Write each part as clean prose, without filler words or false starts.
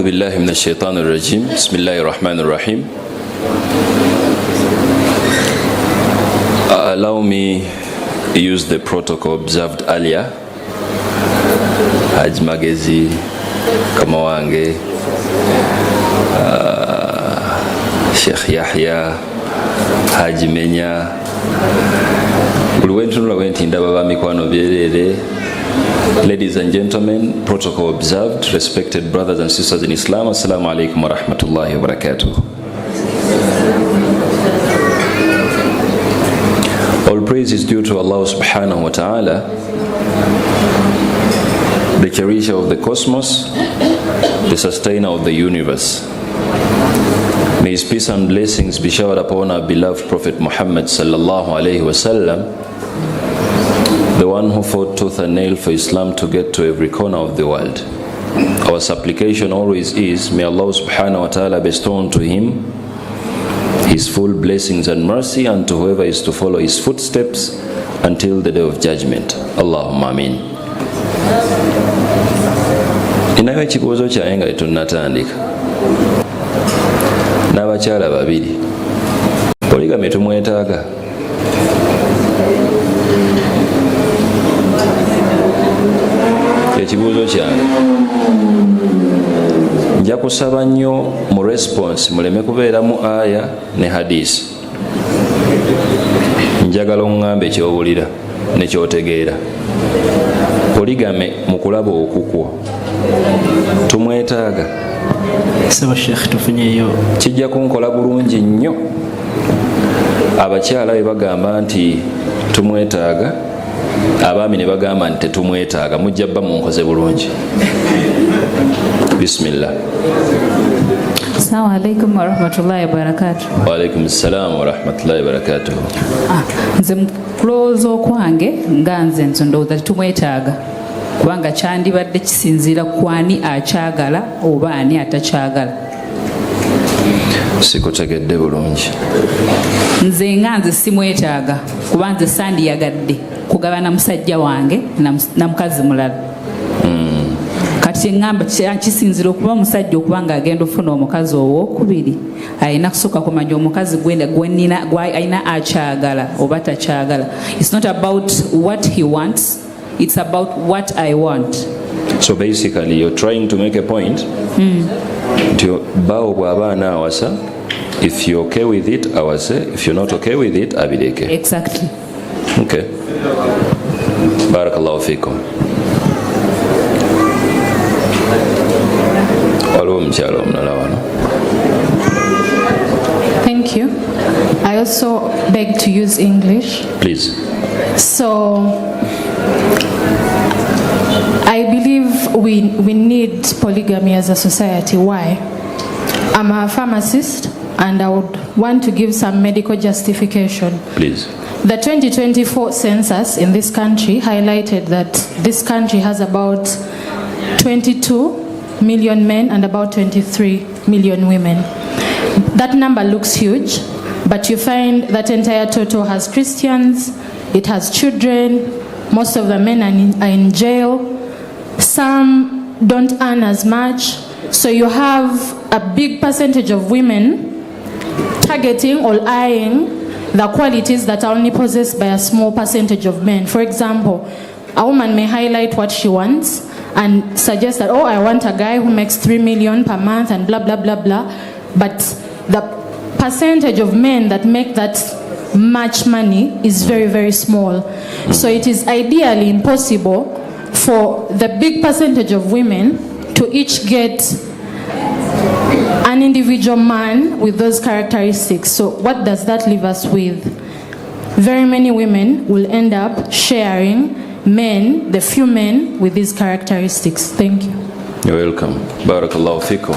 أعوذ بالله من الشيطان الرجيم بسم الله الرحمن الرحيم. Allow me to use the protocol observed earlier. Haj Magezi, Kamawange, Sheikh Yahya, Haj Menya, ladies and gentlemen, protocol observed, respected brothers and sisters in Islam, Assalamu alaikum wa rahmatullahi wa barakatuh. All praise is due to Allah subhanahu wa ta'ala, the cherisher of the cosmos, the sustainer of the universe. May his peace and blessings be showered upon our beloved Prophet Muhammad sallallahu alayhi wa sallam, the one who fought tooth and nail for Islam to get to every corner of the world. Our supplication always is, may Allah subhanahu wa ta'ala bestow unto him his full blessings and mercy, and to whoever is to follow his footsteps until the day of judgment. Allahumma amin. Inayo ekibuuzo kyange nga tetunnatandika. N'abakyala babiri. Poligami tumwetaaga. Ekibuuzo kyange. Nja kusaba nnyo mu response muleme kubeeramu aya ne hadisi. Njagala oŋŋambe ekyowulira ne kyotegeera. Poligame mu kulaba okukwo tumwetaaga. Saba Sheikh tufunyeyo. Kijja kunkola bulungi nnyo abakyala be bagamba nti tumwetaaga, abaami ne bagamba nti tetumwetaaga. Mujja bba munkoze bulungi. Bismillah. Assalamu alaikum wa rahmatullahi wa barakatuh. Wa alaikum assalam wa rahmatullahi wa barakatuh. Nze mkulowooza okwange nga nze ndowooza tetumwetaaga, kubanga kyandibadde kisinziira ku ani akyagala oba ani atakyagala. Sikutegedde bulungi. Nze nga nze simwetaaga kuba nze sandiyagadde kugabana musajja wange na mukazi mulala. Kati ngamba kisinzira okuba musajja okubanga agenda ofuna omukazi owokubiri ayina kusooka kumanya omukazi gwenina ayina akyagala oba takyagala. It's not about what he wants, it's about what I want. So basically you're trying to make a point nti bawo bw'aba anaawasa, if you're okay with it awase, if you're not okay with it abireke. Exactly. Okay. Barakallahu fikum. Thank you. I also beg to use English. Please. So, I believe we need polygamy as a society. Why? I'm a pharmacist and I would want to give some medical justification. Please. The 2024 census in this country highlighted that this country has about 22 million men and about 23 million women. That number looks huge, but you find that entire total has Christians, it has children, most of the men are in jail, some don't earn as much, so you have a big percentage of women targeting or eyeing the qualities that are only possessed by a small percentage of men. For example, a woman may highlight what she wants and suggest that, oh, I want a guy who makes 3 million per month and blah, blah, blah, blah. But the percentage of men that make that much money is very, very small. So it is ideally impossible for the big percentage of women to each get an individual man with those characteristics. So what does that leave us with? Very many women will end up sharing men, the few men with these characteristics. Thank you. You're welcome. Barakallahu fikum.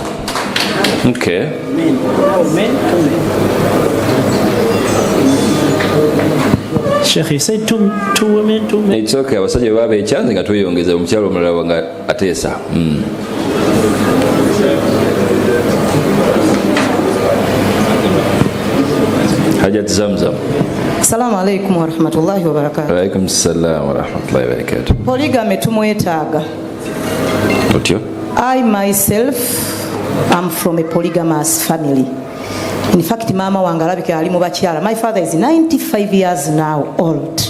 Okay. Sheikh, you said two women, two men. It's okay. Abasajja baba ekyanze nga tweyongeza omukyalo omulala nga ateesa. Hajat Zamzam. Assalamu alaikum wa rahmatullahi wa barakatuh. Wa alaikum assalam wa rahmatullahi wa barakatuh. Polygamy tumwetaaga. Otyo? I myself I'm from a polygamous family. In fact, mama wange alabika ali mu bakyala. My father is 95 years now old.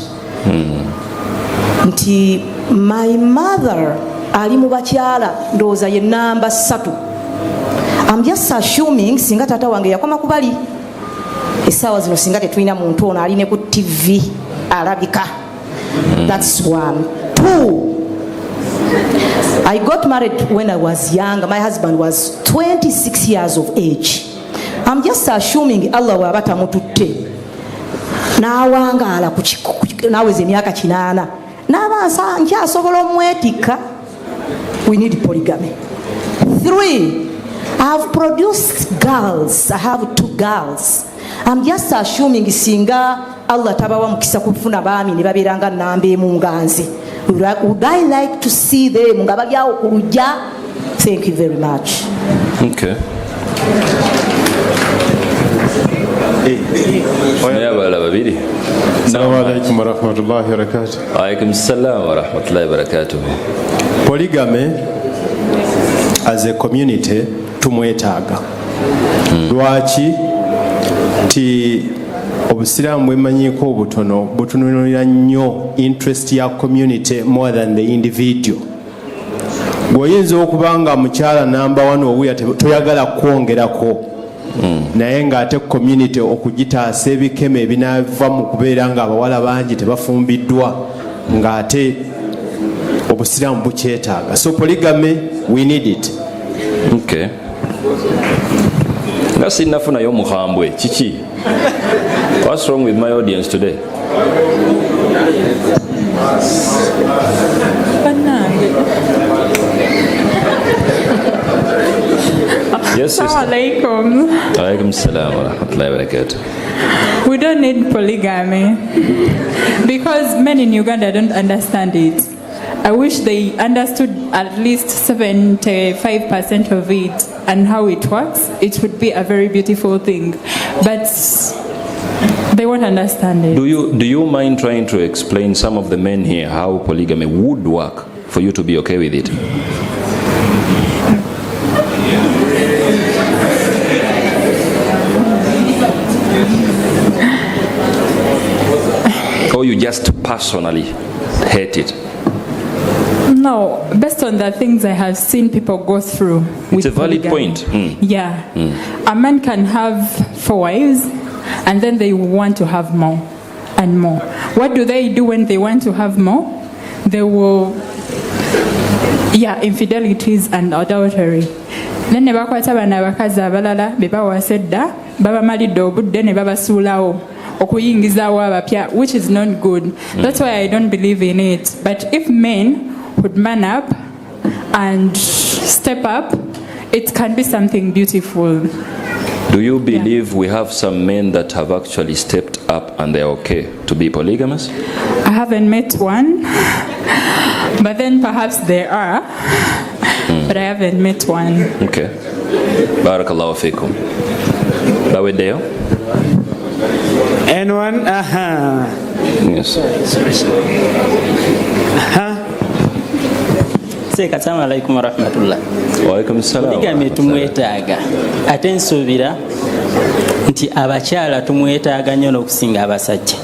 Nti my mother ali mu bakyala ndowooza ye namba 3. I'm just assuming singa tata wange yakoma kubali essaawa zino singa tetulina muntu ono aline ku TV alabika. That's 1. 2, I got married when I was young. My husband was 26 years of age. I'm just assuming Allah waba tamututte n'awangaala naweza emyaka 8 n'abansa nkyasobola omwetikka. We need polygamy. 3, I have produced girls. I have 2 girls. I'm just assuming singa Allah tabawa mukisa kufuna baami ne babeeranga namba emu nganze. Would I like to see them nga bali awo ku lujja? Thank you very much. Okay. Assalamu alaikum wa rahmatullahi wa barakatuh. Alaikum assalam wa rahmatullahi wa barakatuh. Polygamy as a community tumwetaaga. Lwaki ti obusiraamu bwemanyiiko obutono butunuulira nnyo interest ya community more than the individual. Gwoyinza okuba nga mukyala namba 1 owuya toyagala kwongerako naye ng'ate community okugitaasa ebikeme ebinaava mu kubeera nga abawala bangi tebafumbiddwa ng'ate obusiraamu bukyetaaga. So polygamy, we need it. Okay. Nga sinnafunayo muhambwe kiki? What's wrong with my audience today? Yes, Assalamu alaikum. Alaikum salam wa rahmatullahi wa barakatuh. We don't need polygamy because men in Uganda don't understand it. I wish they understood at least 75% of it and how it works. It would be a very beautiful thing. But they won't understand it. Do you mind trying to explain some of the men here how polygamy would work for you to be okay with it? Or you just personally hate it? No, based on the things I have seen people go through. It's a valid point. Yeah. A man can have 4 wives and then they want to have more and more. What do they do when they want to have more? They will, infidelities and adultery. Then nebakwata bana bakazi abalala bebawasa edda babamalidde obudde ne babasuulawo okuyingizaawo abapya, which is not good. That's why I don't believe in it. But if men would man up and step up, it can be something beautiful. Do you believe we have some men that have actually stepped up and they're okay to be polygamous? I haven't met one, but then perhaps there are, but I haven't met one. Okay. Barakallahu feekum. Bawedeo? Anyone? Yes. Assalamu alaikum wa rahmatullah. Wa alaikum assalam. Polygamy tumwetaaga. Ate nsuubira nti abakyala tumwetaaga nnyo n'okusinga abasajja.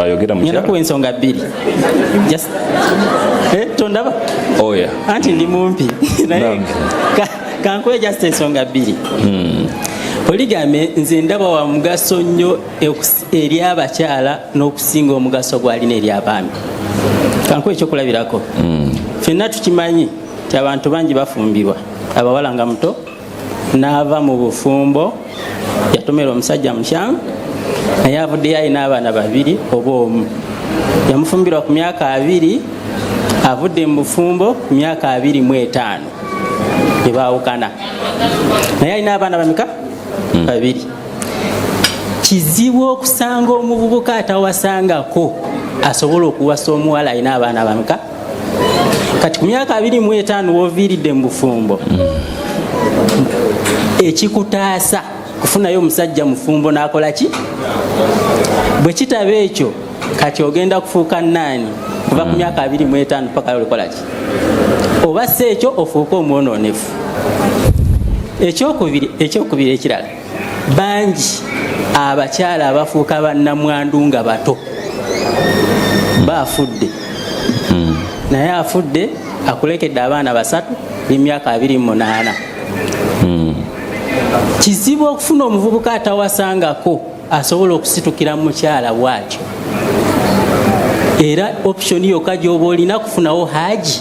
Ayogera mukyala. Nyina ku ensonga 2. Just tondaba? Oh yeah. Anti ndi mumpi. Kankuwe just ensonga 2. Polygamy nze ndaba wa mugaso nnyo eri abakyala n'okusinga omugaso gwalina eri abaami. Kankuwe ekyokulabirako. Ffenna tukimanyi nti abantu bangi bafumbirwa. Abawala nga muto n'ava mu bufumbo yatomera omusajja mukyanga naye avuddeyo alina abaana 2 oba 1. Yamufumbirwa ku myaka 2, avudde mu bufumbo ku myaka 25 ne baawukana. Naye alina abaana bameka? 2. Kizibu okusanga omuvubuka atawasangako asobola okuwasa omuwala alina abaana bameka? Kati ku myaka 25 wooviiridde mu bufumbo. Ekikutaasa kufunayo omusajja mufumbo n'akola ki? Bwe kitaba ekyo kati ogenda kufuuka nnaani kuva ku myaka 25 paka olikola ki? Oba si ekyo ofuuka omwonoonefu. ekyokubiri ekirala, bangi abakyala abafuuka bannamwandu nga bato baafudde. Naye afudde akulekedde abaana 3 n'emyaka 28. Kizibu okufuna omuvubuka atawasangako asobola okusitukira mu mukyala bw'atyo. Era option yokka gy'oba olina kufunawo haji,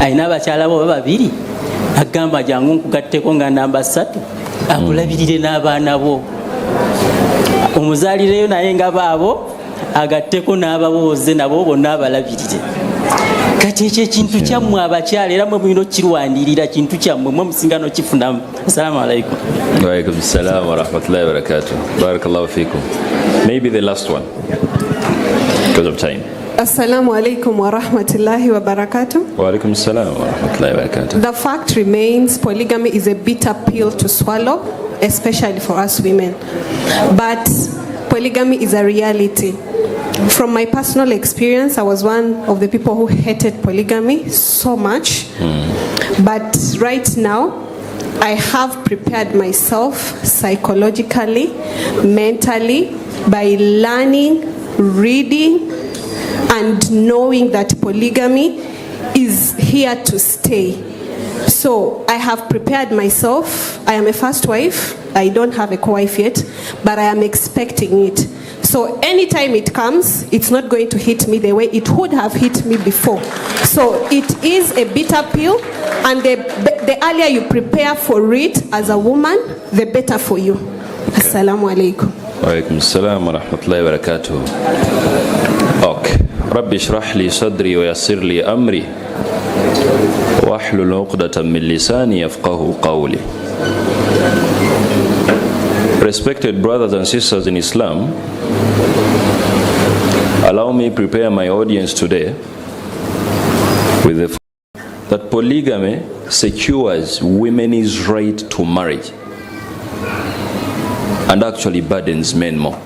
alina abakyala bo 2, agamba jangu nkugatteko nga namba 3 akulabirire n'abaana bo, omuzaalireyo naye nga baabo agatteko n'ababooze nabo bonna abalabirire. Kati ekyo ekintu kyammwe abakyala era mwe mulina okukirwanirira, kintu kyammwe mwe musinga n'okifunamu. Assalamu alaikum. Wa alaikum assalam wa rahmatullahi wa barakatuh. Barakallahu fikum. Maybe the last one because of time. Assalamu alaikum wa rahmatullahi wa barakatuh. Wa alaikum assalam wa rahmatullahi wa barakatuh. The fact remains polygamy is a bitter pill to swallow, especially for us women. But polygamy is a reality. From my personal experience, I was one of the people who hated polygamy so much. But right now, I have prepared myself psychologically, mentally, by learning, reading, and knowing that polygamy is here to stay. So I have prepared myself. I am a first wife. I don't have a co-wife yet, but I am expecting it. So anytime it comes, it's not going to hit me the way it would have hit me before. So it is a bitter pill, and the earlier you prepare for it as a woman, the better for you. Assalamu alaikum. Wa alaikum assalam wa rahmatullahi wa barakatuh. Okay. Rabbi shrah li sadri wa yassir li amri wahlul 'uqdatan min lisani yafqahu qawli. Respected brothers and sisters in Islam, allow me prepare my audience today with the fact that polygamy secures women's right to marriage and actually burdens men more.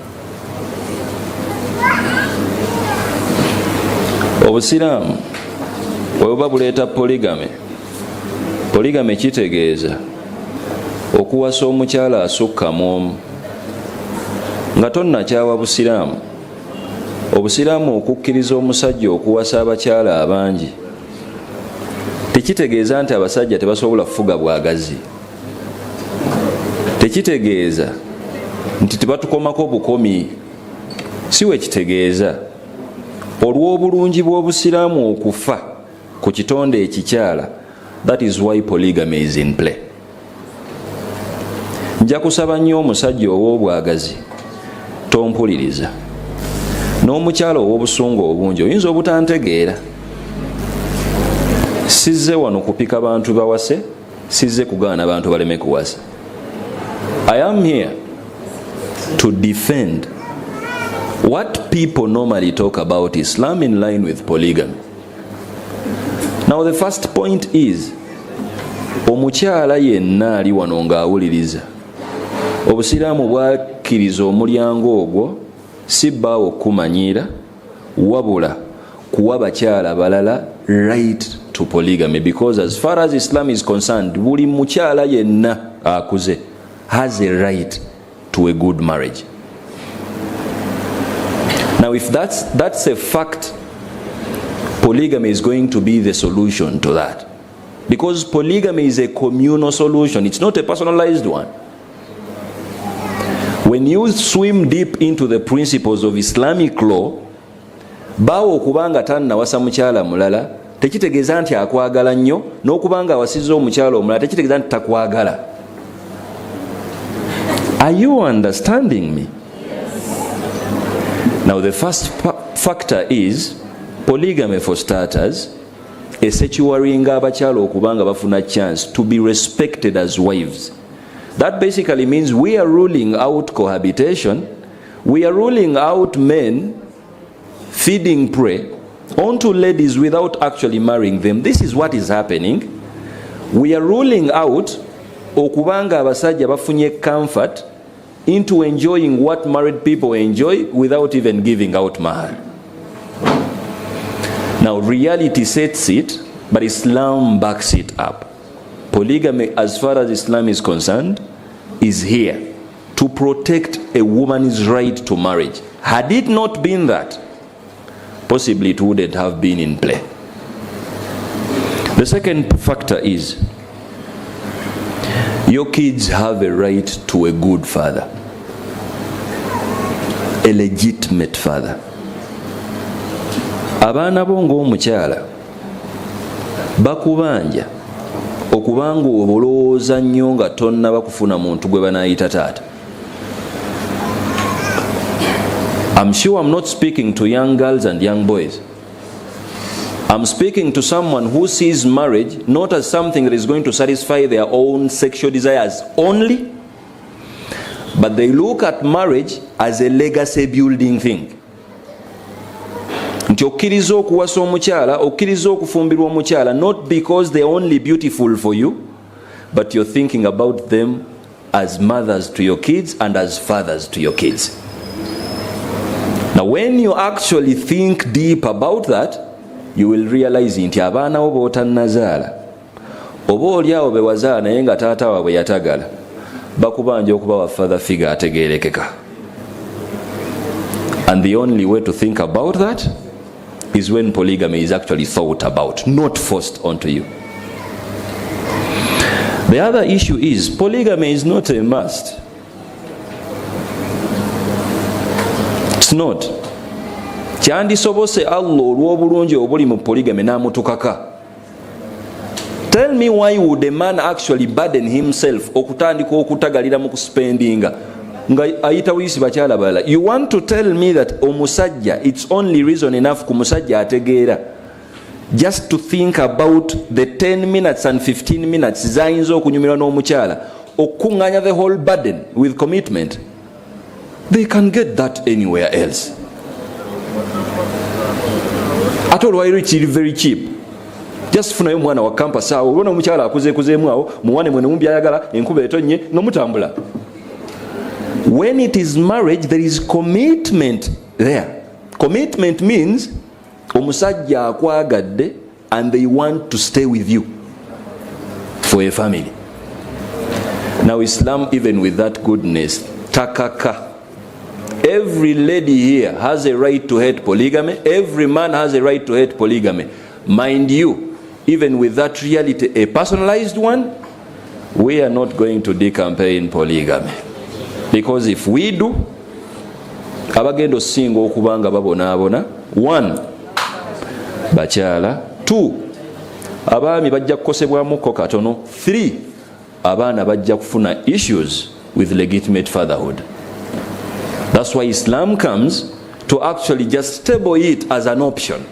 Obusiraamu bwe buleeta polygamy kitegeeza okuwasa omukyala asukka mu omu nga tonnakyawa busiraamu. Obusiraamu okukkiriza omusajja okuwasa abakyala abangi tekitegeeza nti abasajja tebasobola kufuga bwagazi, tekitegeeza nti tebatukomako bukomi, si we kitegeeza. Olw'obulungi bw'obusiraamu okufa ku kitonde ekikyala, that is why polygamy is in play. Nja kusaba nnyo omusajja ow'obwagazi tompuliriza, n'omukyala ow'obusungu obungi oyinza obutantegeera. Sizze wano kupika bantu bawase, sizze kugaana bantu baleme kuwasa. I am here to defend what people normally talk about Islam in line with polygamy. Now the first point is, omukyala yenna ali wano ng'awuliriza, obusiraamu bwakkiriza omulyango ogwo si bbaawo okumanyiira wabula kuwa abakyala balala right to polygamy, because as far as Islam is concerned, buli mukyala yenna akuze has a right to a good marriage. Now if that's a fact, polygamy is going to be the solution to that, because polygamy is a communal solution, it's not a personalized one. When you swim deep into the principles of Islamic law, bawo okubanga tannawasa mukyala mulala tekitegeeza nti akwagala nnyo, n'okubanga awasizza omukyala omulala tekitegeeza nti takwagala. Are you understanding me? Now the first factor is polygamy, for starters, esekiwaringa abakyala okubanga bafuna chance to be respected as wives. That basically means we are ruling out cohabitation, we are ruling out men feeding prey onto ladies without actually marrying them. This is what is happening. We are ruling out okubanga abasajja bafunye comfort into enjoying what married people enjoy without even giving out mahar. Now reality sets it, but Islam backs it up. Polygamy, as far as Islam is concerned, is here to protect a woman's right to marriage. Had it not been that, possibly it wouldn't have been in play. The second factor is your kids have a right to a good father, a legitimate father. Abaana bo ng'omukyala bakubanja okubanga obolowooza nnyo nga tonnaba kufuna muntu gwe banaayita taata. I'm sure I'm not speaking to young girls and young boys. I'm speaking to someone who sees marriage not as something that is going to satisfy their own sexual desires only, but they look at marriage as a legacy building thing. Nti okkiriza okuwasa omukyala, okkiriza okufumbirwa omukyala, not because they're only beautiful for you, but you're thinking about them as mothers to your kids and as fathers to your kids. Now when you actually think deep about that, you will realize nti abaana bo b'otannazaala oba oli awo be wazaala naye nga taata waabwe yatagala bakubanja okuba wa father figure ategeerekeka. And the only way to think about that is when polygamy is actually thought about, not forced onto you. The other issue is polygamy is not a must. It's not. Kyandisobose Allah olw'obulungi obuli mu polygamy n'amutukaka. Tell me why would a man actually burden himself okutandika okutagalira mu kuspendinga nga ayita wisi bakyala balala? You want to tell me that omusajja, it's only reason enough ku musajja ategeera just to think about the 10 minutes and 15 minutes zayinza okunyumirwa n'omukyala okukuŋŋaanya the whole burden with commitment? They can get that anywhere else. Ate olwairo kiri very cheap. Just funayo mwana wa campus awo, olwona omukyala akuzeekuzeemu awo, muwane mwene mubyayagala, enkuba etonnye, n'omutambula. When it is marriage, there is commitment there. Commitment means omusajja akwagadde and they want to stay with you for a family. Now Islam, even with that goodness, takaka. Every lady here has a right to hate polygamy. Every man has a right to hate polygamy. Mind you, even with that reality, a personalized one, we are not going to decampaign polygamy. Because if we do, abagendo singo okubanga babonaabona, 1, bakyala, 2, abaami bajja kukosebwamuko katono, 3, abaana bajja kufuna issues with legitimate fatherhood. That's why Islam comes to actually just table it as an option.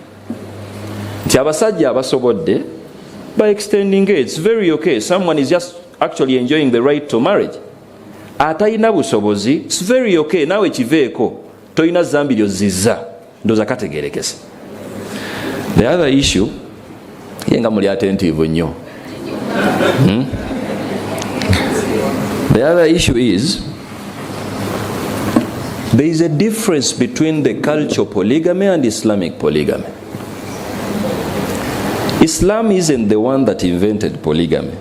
Nti abasajja abasobodde, by extending it, it's very okay. Someone is just actually enjoying the right to marriage. Atayina busobozi, it's very okay. Nawe kiveeko, toyina zambi lyozizza, ndoza kategerekese. The other issue, yenga muli attentive nnyo. The other issue is, there is a difference between the cultural polygamy and Islamic polygamy. Islam isn't the one that invented polygamy.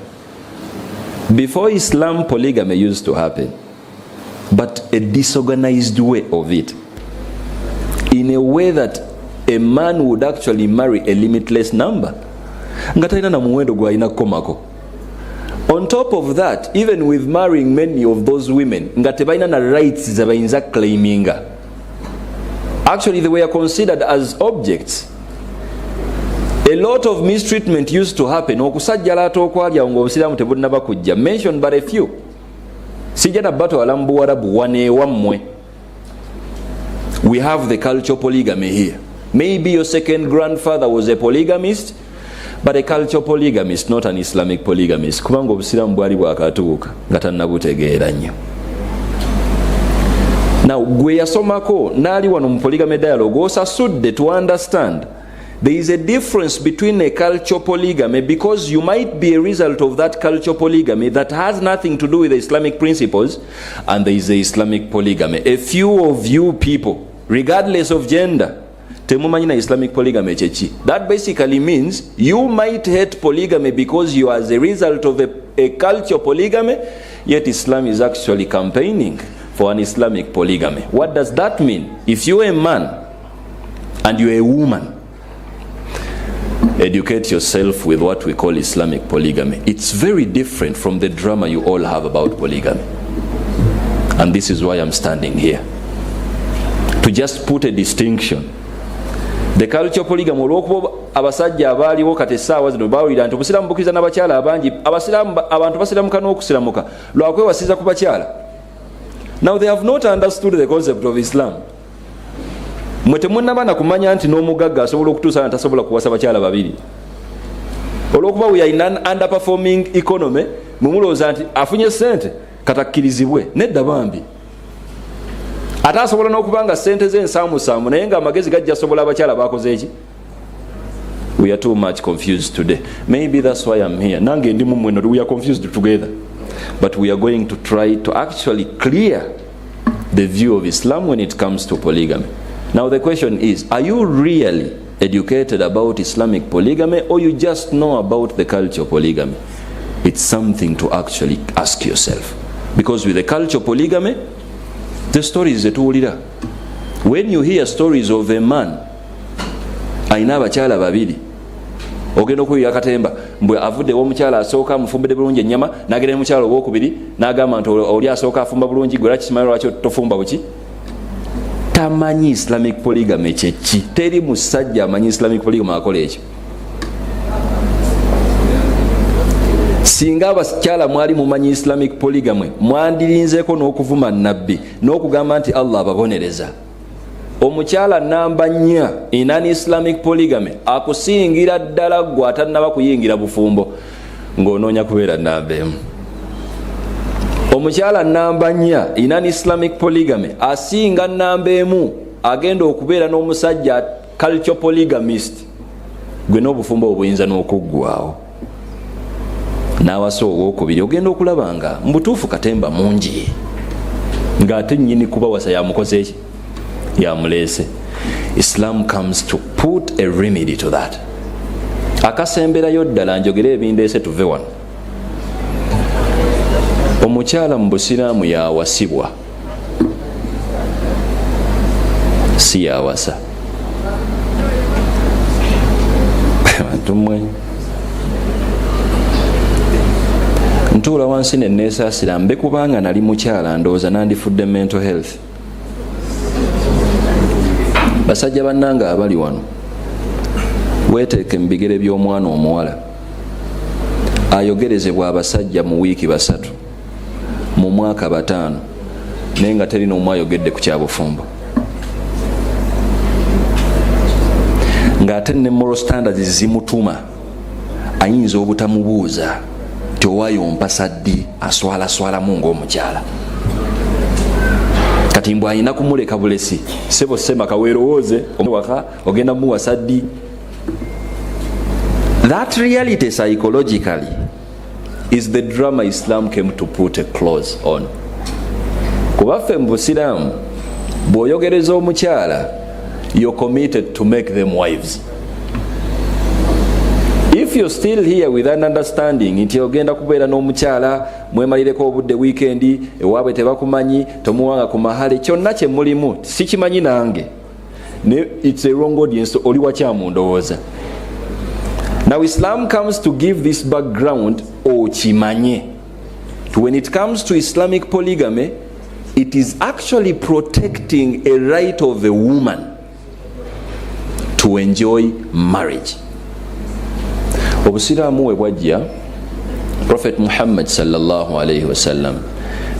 Before Islam, polygamy used to happen, but a disorganized way of it. In a way that a man would actually marry a limitless number. Ngataina na muwendo gwa ina komako. On top of that, even with marrying many of those women, ngatebaina na rights zabayinza claiminga. Actually, they were considered as objects. A lot of mistreatment used to happen. Okusajjala atokwalya ngo obusiramu tebunaba kujja. Mention but a few. Sijana bato alambu warabu wane wamwe. We have the cultural polygamy here. Maybe your second grandfather was a polygamist, but a cultural polygamist, not an Islamic polygamist. Kubanga obusiramu bwali bwakatuuka nga tannabutegeera nnyo. Now gwe yasomako naali wano mu polygamy dialogue osasudde to understand there is a difference between a cultural polygamy, because you might be a result of that cultural polygamy that has nothing to do with the Islamic principles, and there is a Islamic polygamy. A few of you people, regardless of gender, temumanyi na Islamic polygamy chechi. That basically means you might hate polygamy because you are as a result of a culture polygamy, yet Islam is actually campaigning for an Islamic polygamy. What does that mean? If you're a man and you're a woman, educate yourself with what we call Islamic polygamy. It's very different from the drama you all have about polygamy. And this is why I'm standing here, to just put a distinction. The culture polygamy, olwokuba abasajja abaaliwo kati essaawa zino bawulira nti obusiraamu bukkiriza n'abakyala abangi, abantu basiramuka n'okusiramuka lwakwewasiza ku bakyala. Now they have not understood the concept of Islam. Mwe temunnaba kumanya nti n'omugagga asobola okutuusa nga tasobola kuwasa bakyala babiri. Olwokuba we are in an underperforming economy, mumulowooza nti afunye ssente katakkirizibwe. Nedda bambi. Ate asobola n'okuba nga ssente ze ensaamusaamu naye nga amagezi gajja asobola abakyala bakoze eki. We are too much confused today. Maybe that's why I'm here. Nange ndi mu mweno, we are confused together. But we are going to try to actually clear the view of Islam when it comes to polygamy. Now the question is, are you really educated about Islamic polygamy, or you just know about the culture of polygamy? It's something to actually ask yourself. Because with the culture of polygamy, the stories that tuwulira. When you hear stories of a man ayina abakyala babiri, ogenda okuyira akatemba mbwe avudde w'omukyala asooka amufumbidde bulungi ennyama, n'agenda n'omukyala owokubiri n'agamba nti oli asooka afumba bulungi, gwe lwakikimanyi lwaki tofumba buki? Tamanyi Islamic polygamy kyeki. Teri musajja amanyi Islamic polygamy akola ekyo. Singa abakyala mwali mumanyi Islamic polygamy, mwandirinzeeko n'okuvuma nabbi n'okugamba nti Allah ababonereza. Omukyala namba 4 in an Islamic polygamy akusingira ddala gwe atannaba kuyingira bufumbo ng'onoonya kubeera namba 1. Omukyala namba 4 in an Islamic polygamy asinga namba 1 agenda okubeera n'omusajja culture polygamist, gwe n'obufumbo obuyinza n'okuggwaawo. N'awasa owokubiri ogenda okulaba nga mbutuufu katemba mungi, ng'ate nnyini kubawasa yamukoze eki, yamuleese. Islam comes to put a remedy to that. Akasemberayo ddala njogere ebindeese tuve wano. Omukyala mu busiraamu yawasibwa, si yawasa. Ntuula wansi ne neesaasira mbe kubanga nali mukyala ndowooza nandifudde mental health. Basajja bannanga abali wano, weeteeke mu bigere by'omwana omuwala ayogerezebwa abasajja mu wiiki 3, mu mwaka 5, naye nga teri n'omu ayogedde ku kyabufumbo. Ng'ate ne moral standards zimutuma ayinza obutamubuuza ti owayompa saddi aswalaswalamu ng'omukyala. Kati mbw ayina kumuleka bulesi, sebo sema kaweerowooze omwaka ogenda muwa saddi. That reality psychologically is the drama Islam came to put a close on. Kubaffe mu busiraamu bw'oyogereza omukyala, you're committed to make them wives. If you're still here with an understanding nti ogenda kubeera n'omukyala mwemalireko obudde weekendi ewaabwe tebakumanyi tomuwanga ku mahale, kyonna kye mulimu sikimanyi nange, it's a wrong audience, oli wakyamu ndowooza. Now Islam comes to give this background okimanye. When it comes to Islamic polygamy, it is actually protecting a right of a woman to enjoy marriage. Obusiraamu we bwajja, Prophet Muhammad sallallahu alayhi wasallam,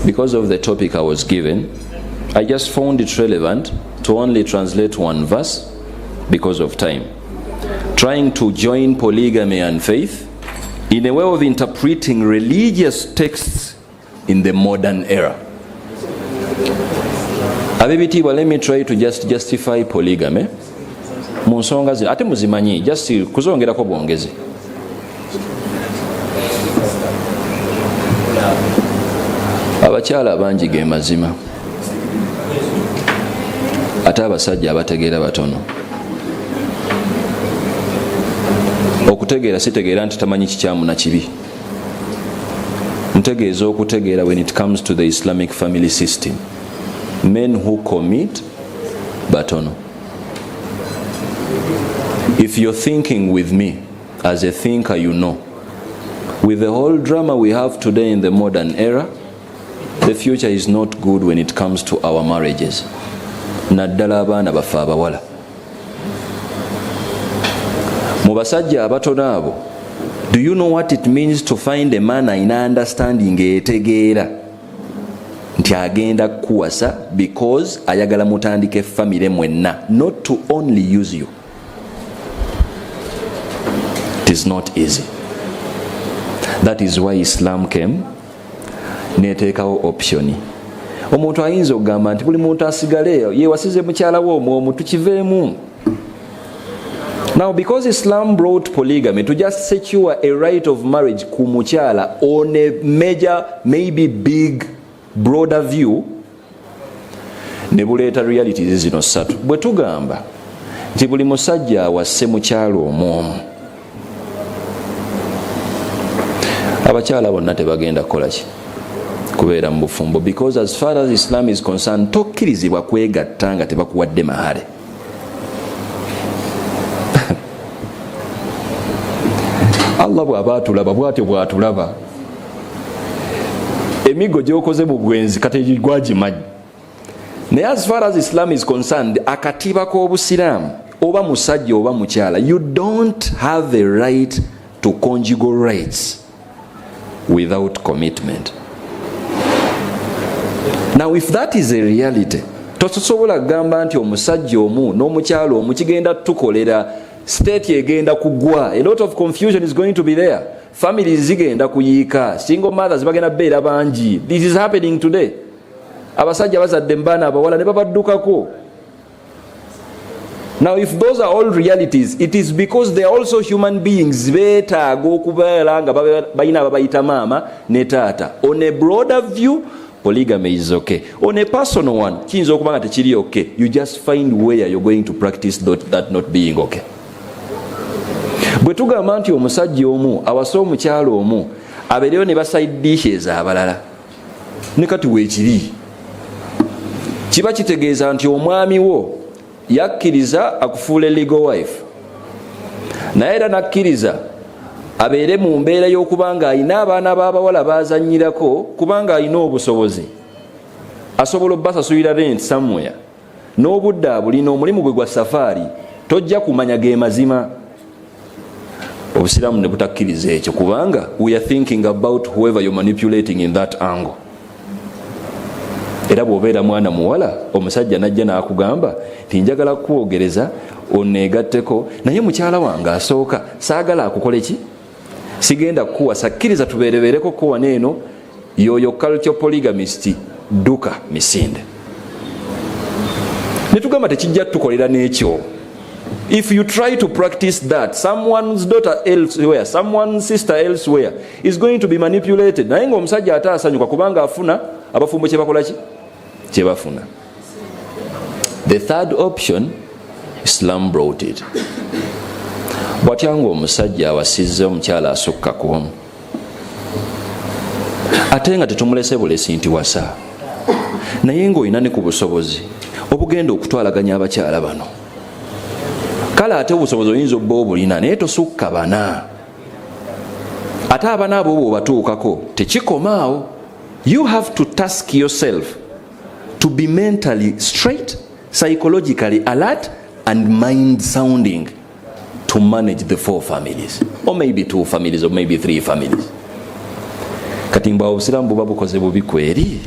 because of the topic I was given, I just found it relevant to only translate one verse because of time, trying to join polygamy and faith in a way of interpreting religious texts in the modern era. Abibitiibwa, let me try to just justify polygamy mu nsonga zino, ate muzimanyi, just kuzongerako bwongezi. Abakyala abangi ge mazima, ate abasajja abategeera batono. okutegeera sitegeera nti tamanyi kikyamu na kibi. Ntegeeza okutegeera when it comes to the Islamic family system, men who commit batono. If you're thinking with me as a thinker, you know, with the whole drama we have today in the modern era, the future is not good when it comes to our marriages. Naddala abaana bafa abawala. Mu basajja abatono abo, do you know what it means to find a man ayina understanding etegeera nti agenda kuwasa because ayagala mutandike family mwenna, not to only use you. It is not easy. That is why Islam came neteekawo optioni. Omuntu ayinza okugamba nti buli muntu asigale yewasize mukyala we omwo tukiveemu. Now, because Islam brought polygamy to just secure a right of marriage ku mukyala on a major, maybe big, broader view, ne buleeta realities zino ssatu. Bwe tugamba nti buli musajja awasse mukyala omwomu, abakyala bonna tebagenda kukola ki? Kubeera mu bufumbo, because as far as Islam is concerned, tokkirizibwa kwegatta nga tebakuwadde mahale. Allah bw'aba atulaba bw'atyo bw'atulaba. Emigo gy'okoze mu bwenzi kati gwagimanyi. Naye as far as Islam is concerned, akatiba k'obusiraamu oba musajja oba mukyala, you don't have a right to conjugal rights without commitment. Now, if that is a reality, tosobola kugamba nti omusajja omu n'omukyala omu kigenda tukolera state egenda kugwa. A lot of confusion is going to be there. Families zigenda kuyiika, single mothers bagenda beera bangi. This is happening today. Abasajja bazadde mbaana abawala ne babaddukako. Now, if those are all realities, it is because they are also human beings. Beetaaga okubeera nga balina ababayita maama ne taata. On a broader view, polygamy is okay. On a personal one, kiyinza okuba nga tekiri okay. You just find where you're going to practice that not being okay. Bwe tugamba nti omusajja omu awasa omukyala omu abeereyo ne baside dishes abalala, ne kati weekiri, kiba kitegeeza nti omwami wo yakkiriza akufuula legal wife, naye era nakkiriza abeere mu mbeera y'okuba nga alina abaana b'abawala bazannyirako kubanga alina obusobozi, asobola obbasasulira rent somewhere, n'obudde abulina, omulimu gwe gwa safaari, tojja kumanya ge mazima. Obusiraamu ne butakkiriza ekyo kubanga we are thinking about whoever you're manipulating in that angle. Era bw'obeera mwana muwala, omusajja najja n'akugamba nti njagala kukwogereza oneegatteko, naye mukyala wange asooka saagala akukole ki? Sigenda kukuwasa, kkiriza tubeerebeereko ko waneeno, yoyo culture polygamist duka misinde. Ne tugamba tekijja tukolera n'ekyo. If you try to practice that, someone's daughter elsewhere, someone's sister elsewhere is going to be manipulated. Naye ng'omusajja ate asanyuka kubanga afuna abafumbo kye bakola ki? Kye bafuna. The third option, Islam brought it. Bw'atya ng'omusajja awasizza omukyala asukka ku omu, ate nga tetumulese bulesi nti wasa, naye ng'olina ne ku busobozi obugenda okutwalaganya abakyala bano. Kale ate obusobozi oyinza obba obulina naye tosukka bana. Ate abana abo bw'obatuukako tekikomaawo. You have to task yourself to be mentally straight, psychologically alert and mind sounding to manage the 4 families, or maybe 2 families, or maybe 3 families. Kati mba obusiraamu buba bukoze bubi kweri.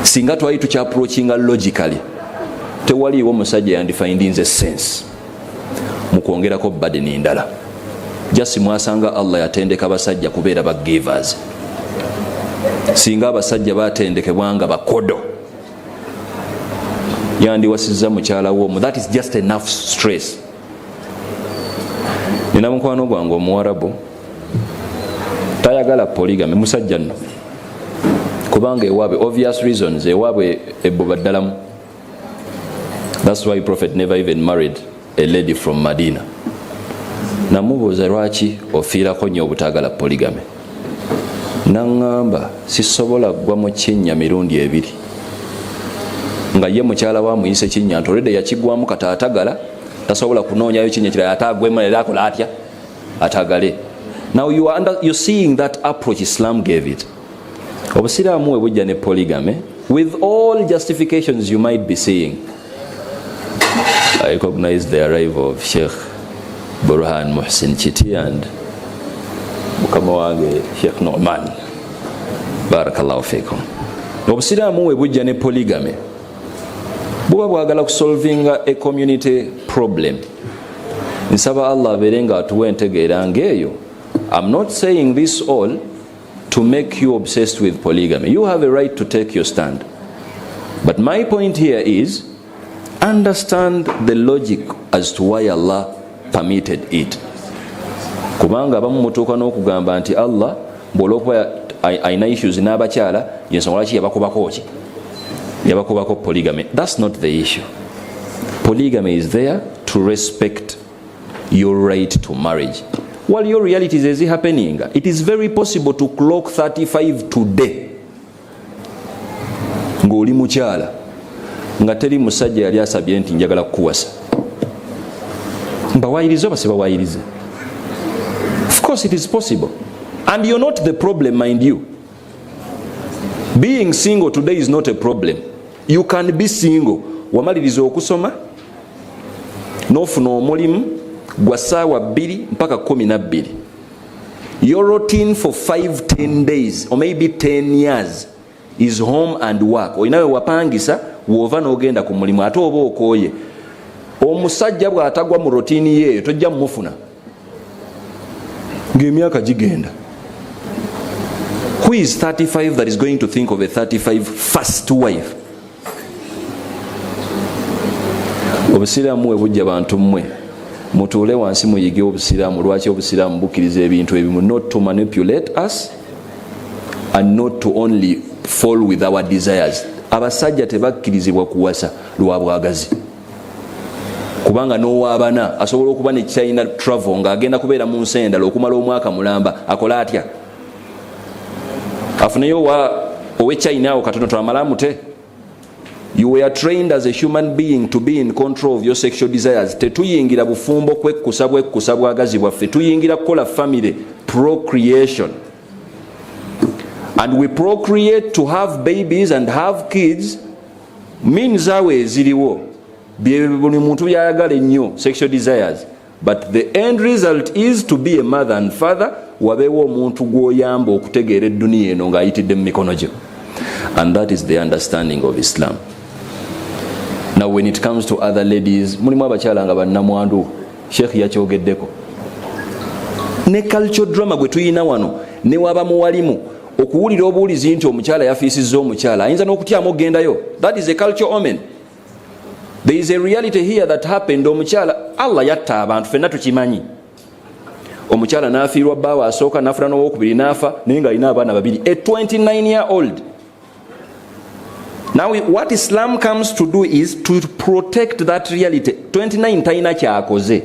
Singa twali tukyaprochinga logically, tewaliiwo omusajja yandifindinze sense mu kwongerako burden endala. Just mwasanga Allah yatendeka basajja kubeera ba givers. Singa abasajja batendekebwa nga bakodo, yandiwasizza mukyala w'omu. That is just enough stress. Nina mukwano gwange omuwarabu tayagala polygamy, musajja nno, kubanga ewaabwe obvious reasons, ewaabwe ebbuba ddalamu. That's why Prophet never even married a lady from Medina. namubuuza lwaki ofiirako nnyo obutagala polygamy. Naŋŋamba sisobola gwa mu kinnya mirundi ebiri nga ye mukyala wa muyise kinnya nti olwedde yakigwamu kata atagala tasobola kunoonyayo kinnya kirala ate agwemu era akola atya atagale. Now you're seeing that approach Islam gave it. Obusiraamu we bujja ne polygamy with all justifications you might be seeing. I recognize the arrival of Sheikh Burhan Muhsin Chiti and mukama wange Sheikh Norman. Barakallahu fikum. Obusiraamu we bujja ne polygamy buba bwagala kusolving a community problem. Nsaba Allah abeerenga atuwa entegeera ng'eyo. I'm not saying this all to make you obsessed with polygamy. You have a right to take your stand. But my point here is, understand the logic as to why Allah permitted it. Kubanga abamu mutuuka n'okugamba nti Allah bw'olwokuba ayina issues n'abakyala yensonga lwaki yabakubako ki yabakubako polygamy. That's not the issue. Polygamy is there to respect your right to marriage. While your realities is happening, it is very possible to clock 35 today ng'oli mukyala nga teri musajja yali asabye nti njagala kukuwasa. Mbawayirize oba sibawayirize? Of course it is possible. And you're not the problem, mind you. Being single today is not a problem. You can be single. Wamaliriza okusoma n'ofuna omulimu gwa ssaawa 2 mpaka 12. Your routine for 5-10 days or maybe 10 years is home and work. Oyinawe wapangisa wova n'ogenda ku mulimu ate oba okooye. Omusajja bw'atagwa mu routine ye tojja mufuna ng'emyaka gigenda. Who is 35 that is going to think of a 35 first wife? Obusiraamu we bujja bantu mmwe mutuule wansi muyige obusiraamu. Lwaki obusiraamu bukkiriza ebintu ebimu, not to manipulate us and not to only fall with our desires. Abasajja tebakkirizibwa kuwasa lwa bwagazi, kubanga n'owaabana asobola okuba ne China travel ng'agenda kubeera mu nsi endala okumala omwaka mulamba. Akola atya? Afuneyo owe China awo katono twamalamu te. You were trained as a human being to be in control of your sexual desires. Tetuyingira bufumbo kwekkusa bwagazi bwaffe, tuyingira kukola family procreation. And we procreate to have babies and have kids. Means awe eziriwo buli muntu yayagala ennyo sexual desires, but the end result is to be a mother and father. Wabeewo omuntu gw'oyamba okutegeera edduniya eno ng'ayitidde mu mikono gyo. And that is the understanding of Islam. Now when it comes to other ladies, mulimu abakyala nga bannamwandu, Sheikh yakyogeddeko. Ne culture drama gwe tuyina wano ne waba muwalimu okuwulira obuwulizi nti omukyala yafiisizza omukyala ayinza n'okutyamu okgendayo. That is a culture omen. There is a reality here that happened. Omukyala Allah yatta abantu fenna tukimanyi. Omukyala n'afiirwa bbaawe asooka n'afuna n'owokubiri n'afa naye ng'alina abaana babiri. A 29-year-old. Now what Islam comes to do is to protect that reality. 29 talina kyakoze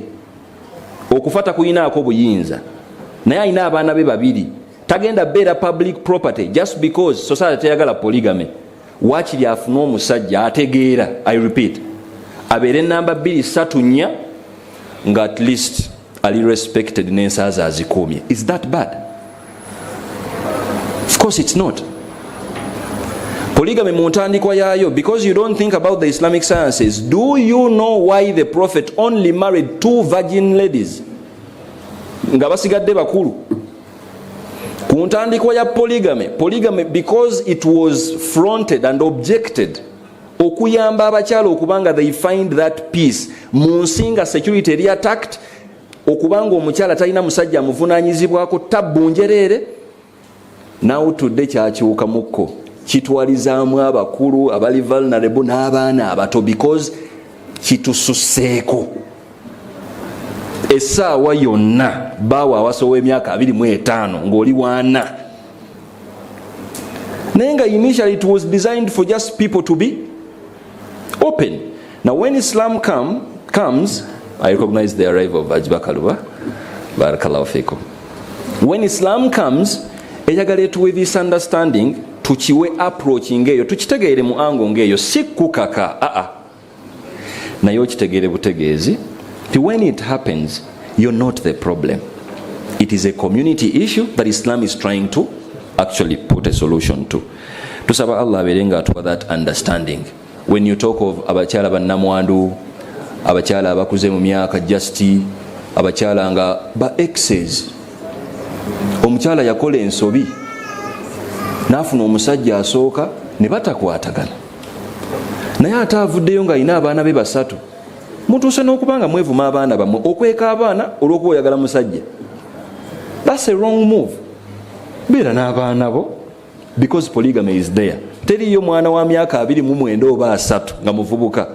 okufata kuyinaako buyinza naye alina abaana be babiri. Tagenda beera public property just because society teyagala polygamy. Waakiri afuna omusajja ategeera, I repeat, abeere namba 2-3 nga at least ali respected n'ensaaza azikuumye. Is that bad? Of course it's not. Polygamy mu ntandikwa yaayo, because you don't think about the Islamic sciences. Do you know why the Prophet only married 2 virgin ladies nga basigadde bakulu? Ku ntandikwa ya polygamy because it was fronted and objected okuyamba abakyala okubanga they find that peace mu nsi nga security eri attacked, okubanga omukyala talina musajja amuvunaanyizibwako tabbunjereere. Now today kyakyuka mukko kitwalizaamu abakulu abali vulnerable n'abaana abato because kitususseeko. Essaawa yonna baawa awasowa emyaka 25 ng'oli wana. Naye nga initially it was designed for just people to be open. Now when Islam comes, I recognize the arrival of Ajba Kaluba. Barakallahu fikum. When Islam comes, eyagala etuwe this understanding, tukiwe approach ngeyo, tukitegeere mu ango ngeyo, si kukaka, naye okitegeere butegeezi, when it happens, you're not the problem. It is a community issue that Islam is trying to actually put a solution to. Tusaba Allah abeerenga atuwa that understanding. When you talk of abakyala bannamwandu, abakyala abakuze mu myaka justi, abakyala nga ba exes, omukyala yakola ensobi n'afuna omusajja asooka ne batakwatagana, naye ate avuddeyo ng'alina abaana be 3, mutuuse n'okubanga mwevuma abaana bammwe, okweka abaana olw'okuba oyagala musajja. That's a wrong move. Beera n'abaana bo, because polygamy is there. Teriyo mwana wa myaka 29 oba 3 nga muvubuka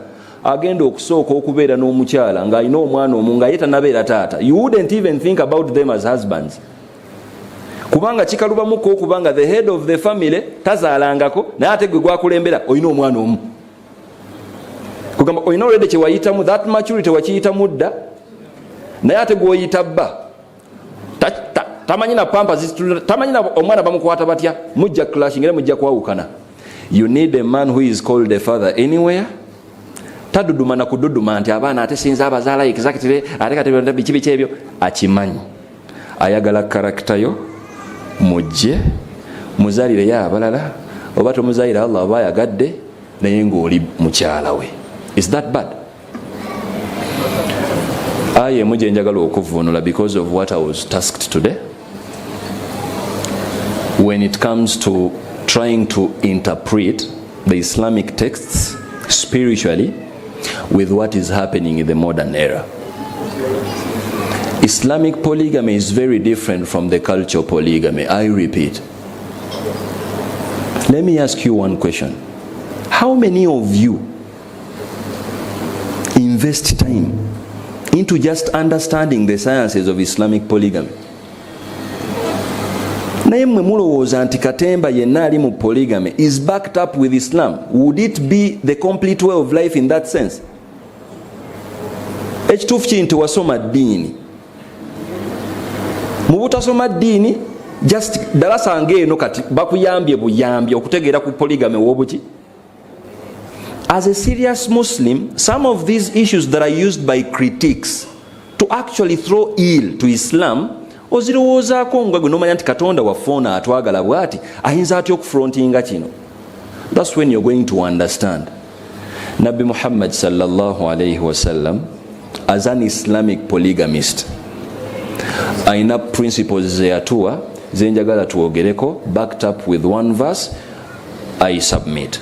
agenda okusooka okubeera n'omukyala ng'alina omwana omu nga ye tanabeera taata. You wouldn't even think about them as husbands. Kubanga kikalubamuko okubanga the head of the family tazaalangako, naye ate gwe gwakulembera olina omwana omu. Kugamba olina olwedde kye wayitamu, that maturity wakiyitamu dda, naye ate gw'oyita bba tamanyi na pampa, tamanyi na omwana bamukwata batya, mujja clashing era mujja kwawukana. You need a man who is called a father anywhere. Taduduma na kududuma nti abaana ate sinza abazaala exactly ate kati biki ebyo, akimanyi. Ayagala character yo, mujje muzaalire ya abalala, oba tomuzaalire Allah oba ayagadde naye ng'oli mukyala we. Is that bad? Aye mujje njagala okuvunula because of what I was tasked today. When it comes to trying to interpret the Islamic texts spiritually with what is happening in the modern era. Islamic polygamy is very different from the cultural polygamy. I repeat. Let me ask you one question. How many of you invest time into just understanding the sciences of Islamic polygamy? Naye mmwe mulowooza nti katemba yenna ali mu polygamy is backed up with Islam. Would it be the complete way of life in that sense? Ekituufu kiri nti wasoma ddiini. Mu butasoma ddiini, just dalasa ng'eno kati bakuyambye buyambye okutegeera ku polygamy w'obuki. As a serious Muslim, some of these issues that are used by critics to actually throw ill to Islam, ozirowoozaako nga gwe n'omanya nti Katonda waffe atwagala bw'ati ayinza atya okufrontinga kino. That's when you're going to understand. Nabi Muhammad sallallahu alayhi wasallam, as an Islamic polygamist, ayina principles ze yatuwa ze njagala tuwogereko, backed up with one verse. I submit.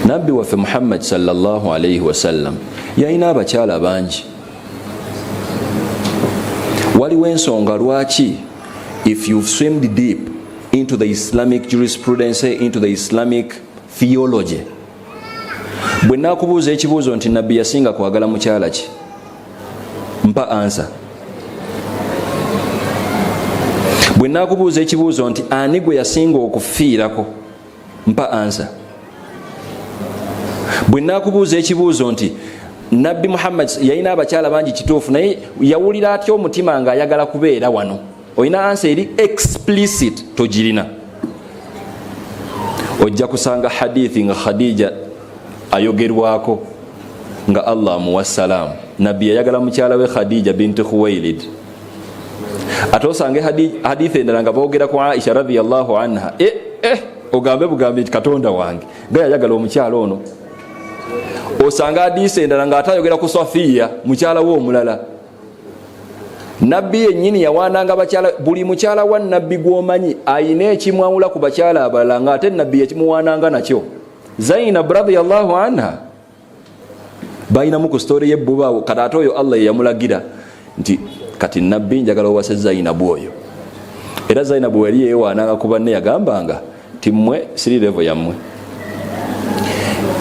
Nabbi waffe Muhammad sallallahu alayhi wasallam yalina abakyala bangi. Waliwo ensonga lwaki, if you've swimmed deep into the Islamic jurisprudence, into the Islamic theology, bwe nakubuuza ekibuuzo nti nabbi yasinga kwagala mukyala ki, mpa answer. Bwe nakubuuza ekibuuzo nti ani gwe yasinga okufiirako, mpa answer. Bwe nakubuuza ekibuuzo nti Nabbi Muhammad yalina abakyala bangi kituufu naye yawulira atya omutima nga ayagala kubeera wano, olina answer eri explicit, togirina. Ojja kusanga hadithi nga Khadija ayogerwako nga Allah amuwa salaamu. Nabbi yayagala mukyala we Khadija binti Khuwailid. Ate osange hadithi endala nga boogera ku Aisha radhiyallahu anha. Ogambe bugambe Katonda wange nga yayagala omukyala ono. Osanga hadithi endala nga atayogera ku Safiya mukyala we omulala. Nabbi yennyini yawaananga bakyala, buli mukyala wa nabbi gw'omanyi ayina ekimwawula ku bakyala abalala nga ate nabbi yakimuwaananga nakyo. Zainab radhiyallahu anha bayinamu ku story y'ebbuba, kati ate oyo Allah yamulagira nti kati nabbi njagala owase Zainab oyo. Era Zainab yali yeewaananga ku banne yagambanga ti mmwe siri level yammwe,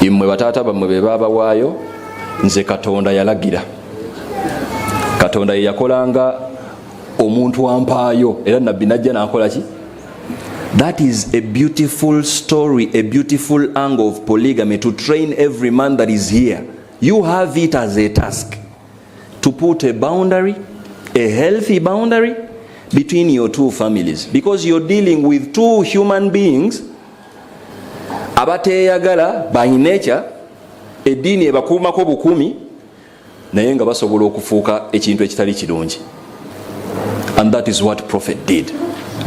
immwe bataata bammwe be baabawaayo, nze Katonda yalagira. Katonda ye yakolanga omuntu ampaayo, era nabbi najja n'akola ki? That is a beautiful story, a beautiful angle of polygamy to train every man that is here. You have it as a task to put a boundary, a healthy boundary between your two families, because you're dealing with two human beings abateyagala by nature, eddiini ebakuumako bukumi naye nga basobola okufuuka ekintu ekitali kirungi. And that is what Prophet did.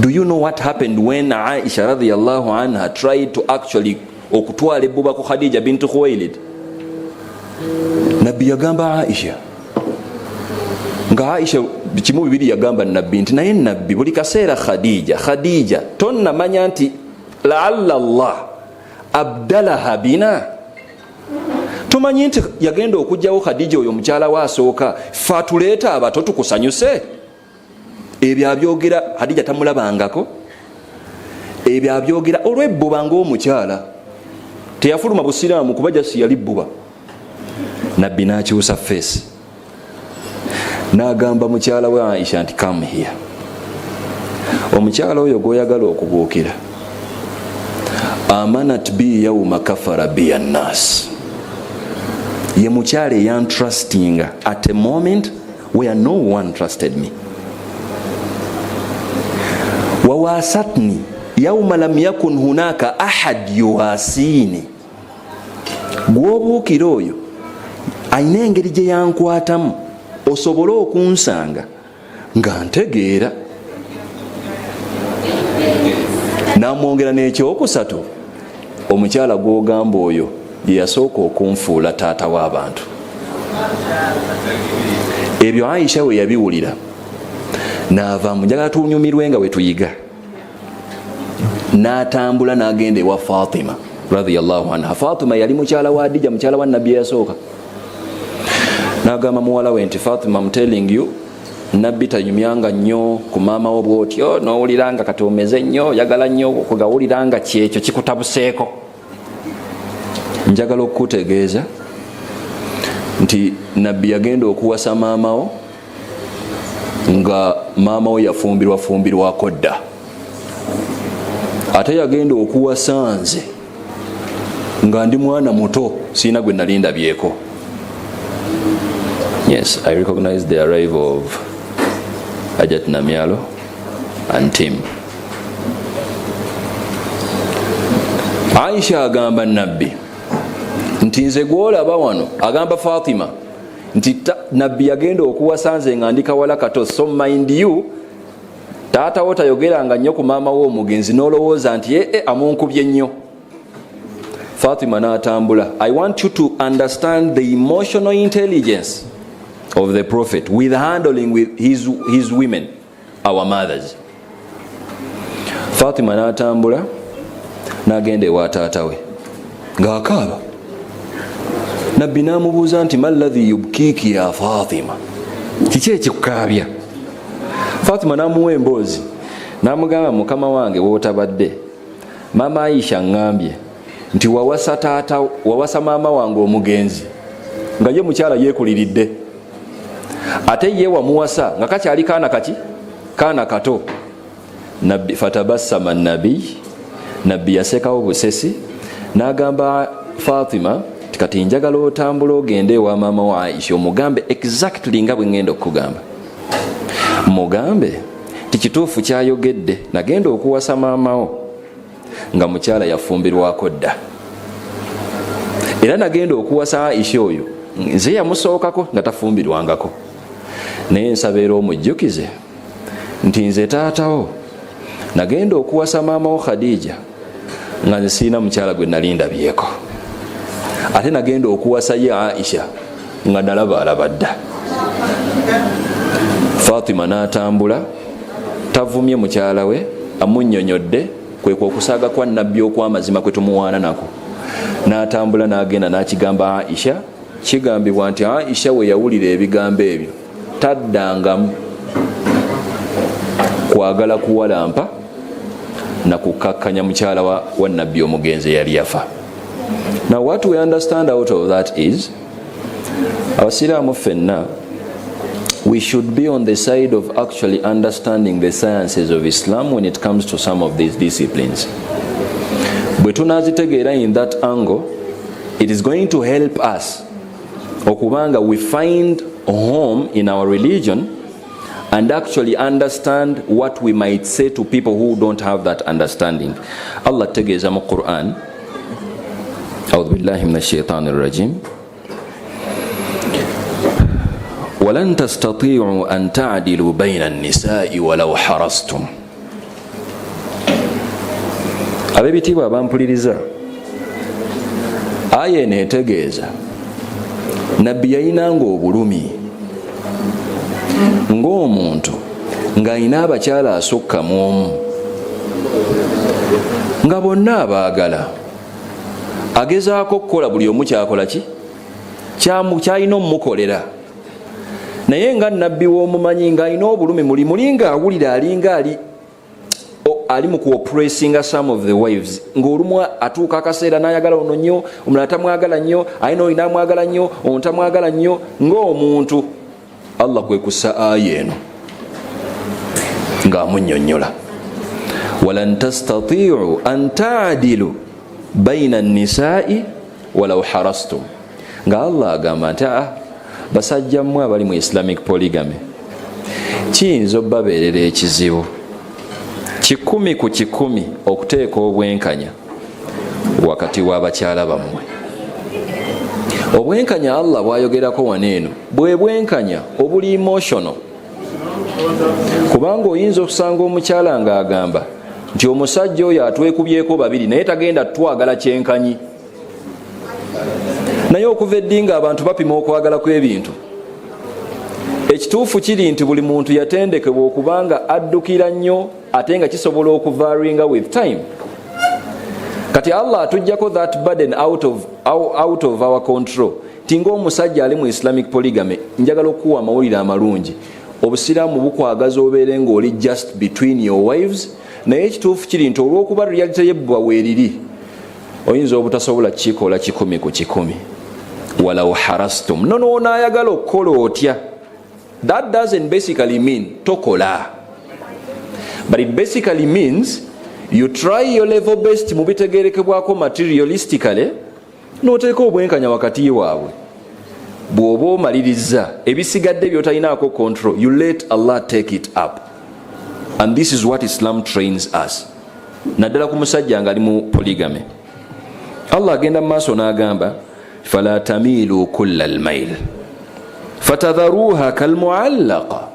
Do you know what happened when Aisha radhiyallahu anha tried to actually okutwala ebbuba ku Khadija bintu Khuwailid? Nabbi yagamba Aisha, nga Aisha kimu bibiri yagamba nabbi nti naye nabbi buli kaseera Khadija tonnamanya nti la'alla Allah abdalaha bina. Tumanyi nti yagenda okujjawo Khadija oyo mukyala wa asooka fe atuleeta abato tukusanyuse. Ebyo abyogera Khadija tamulabangako, ebyo abyogera olw'ebbuba ng'omukyala teyafuluma busiraamu kuba jasi yali bbuba. Nabbi n'akyusa face n'agamba mukyala we Aisha nti come here. Omukyala oyo gw'oyagala okubuukira amanat bi yawma kafara bi annas, ye mukyala eyantrustinga at a moment where no one trusted me. Wawasatni yawma lam yakun hunaka ahad yuwasini, gw'obuukira oyo ayina engeri gye yankwatamu osobole okunsanga nga ntegeera. Namwongera n'ekyokusatu, omukyala gw'ogamba oyo ye yasooka okunfuula taata w'abantu. Ebyo Aisha we yabiwulira n'avaamu, njagala tunyumirwe nga we tuyiga, n'atambula n'agenda ewa Fatima radhiyallahu anha. Fatima yali mukyala wa Adija, mukyala wa Nabbi yasooka. N'agamba muwala we nti Fatima, I'm telling you, Nabbi tanyumyanga nnyo ku maama wo bw'otyo, n'owuliranga kati omeze nnyo, yagala nnyo okugawuliranga kyekyo kikutabuseeko. Njagala okukutegeeza nti Nabbi yagenda okuwasa maama wo nga maama wo yafumbirwako dda, ate yagenda okuwasa nze nga ndi mwana muto siina gwe nali ndabyeko. Yes, I recognize the arrival of Ajat Namyalo and team. Aisha agamba Nabbi nti nze gw'olaba wano, agamba Fatima nti Nabbi yagenda okuwasa nze nga ndi kawala kato, so mind you taata wo tayogeranga nnyo ku maama wo omugenzi n'olowooza nti amunkubye nnyo. Fatima n'atambula. I want you to understand the emotional intelligence of the Prophet with handling with his women, our mothers. Fatima n'atambula n'agenda ewa taata we ng'akaaba. Nabbi n'amubuuza nti maladhi yubkiki ya Fatima, kiki ekikukaabya? Fatima n'amuwa emboozi n'amugamba, mukama wange wootabadde, maama Aisha ngambye nti wawasa maama wange omugenzi nga ye mukyala yeekuliridde, ate ye wamuwasa nga kakyali kaana kato. Nabbi fatabassama Nabbi yasekawo busesi n'agamba Fatima kati njagala otambula ogende ewa maama wa Aisha omugambe exactly nga bwe ngenda okugamba. Mugambe tikituufu kyayogedde, nagenda okuwasa maama wo nga mukyala yafumbirwako dda, era nagenda okuwasa Aisha oyo nze yamusookako nga tafumbirwangako, naye nsaba era omujjukize nti nze taatawo nagenda okuwasa maama wo Khadija nga nze siina mukyala gwe nali ndabyeko, ate nagenda okuwasa ye Aisha nga nalaba dda. Fatima n'atambula, tavumye mukyala we, amunnyonnyodde, kwekwo okusaaga kwa Nabbi okw'amazima kwe tumuwaana nako. N'atambula n'agenda n'akigamba Aisha. Kigambibwa nti Aisha we yawulira ebigambo ebyo taddangamu kwagala kuwalampa na kukakkanya mukyala wa Nabbi omugenzi yali yafa. Now what we understand out of that is, abasiraamu ffenna, we should be on the side of actually understanding the sciences of Islam when it comes to some of these disciplines. Bwe tunazitegeera in that angle, it is going to help us okubanga we find home in our religion and actually understand what we might say to people who don't have that understanding. Allah tegeeza mu Quran, A'udhu billahi minash shaitanir rajim, walan tastati'u an ta'dilu bayna an-nisa'i walau harastum. Abebitiibwa abampuliriza, aya netegeeza nabbi yayinanga obulumi ng'omuntu ng'ayina abakyala asukka mu omu nga bonna abaagala, agezaako okukola buli omu kyakola ki kyalina omumukolera, naye nga nabbi w'omumanyi ng'ayina obulumi muli ng'awulira alinga ali mu kuoppressinga some of the wives, ng'olumu atuuka akaseera n'ayagala ono nnyo, omulala tamwagala nnyo, ayina olina amwagala nnyo, ono tamwagala nnyo, ng'omuntu. Allah kwe kussa aya eno ng'amunnyonnyola, walan tastati'u an ta'dilu bayna an-nisa'i walau harastum, nga Allah agamba nti basajja mmwe abali mu Islamic polygamy kiyinza obbabeerera ekizibu 100 ku 100 okuteeka obwenkanya wakati w'abakyala bammwe. Obwenkanya Allah bwayogerako waneeno bwe bwenkanya obuli emotional, kubanga oyinza okusanga omukyala ng'agamba nti omusajja oyo atwekubyeko babiri naye tagenda twagala kyenkanyi. Naye okuva eddi nga abantu bapima okwagala kw'ebintu, ekituufu kiri nti buli muntu yatendekebwa okubanga addukira nnyo ate nga kisobola okuvaringa with time. Kati Allah atujjako that burden out of our control. Tinga omusajja ali mu Islamic polygamy, njagala okuwa amawulire amalungi, obusiraamu bukwagaza obeere ng'oli just between your wives, naye ekituufu kiri nti olw'okuba reality yebbwa weeriri, oyinza obutasobola kikola 100 ku 100 walau harastum, nonaayagala okukola otya. That doesn't basically mean tokola, but it basically means you try your level best mu bitegerekebwako materialistically, n'oteeka obwenkanya wakati waabwe. Bw'oba omaliriza ebisigadde by'otalinaako control, you let Allah take it up. And this is what Islam trains us. Naddala ku musajja nga ali mu polygamy, Allah agenda mu maaso n'agamba fala tamilu kulla al-mail fatadharuha kalmuallaqa.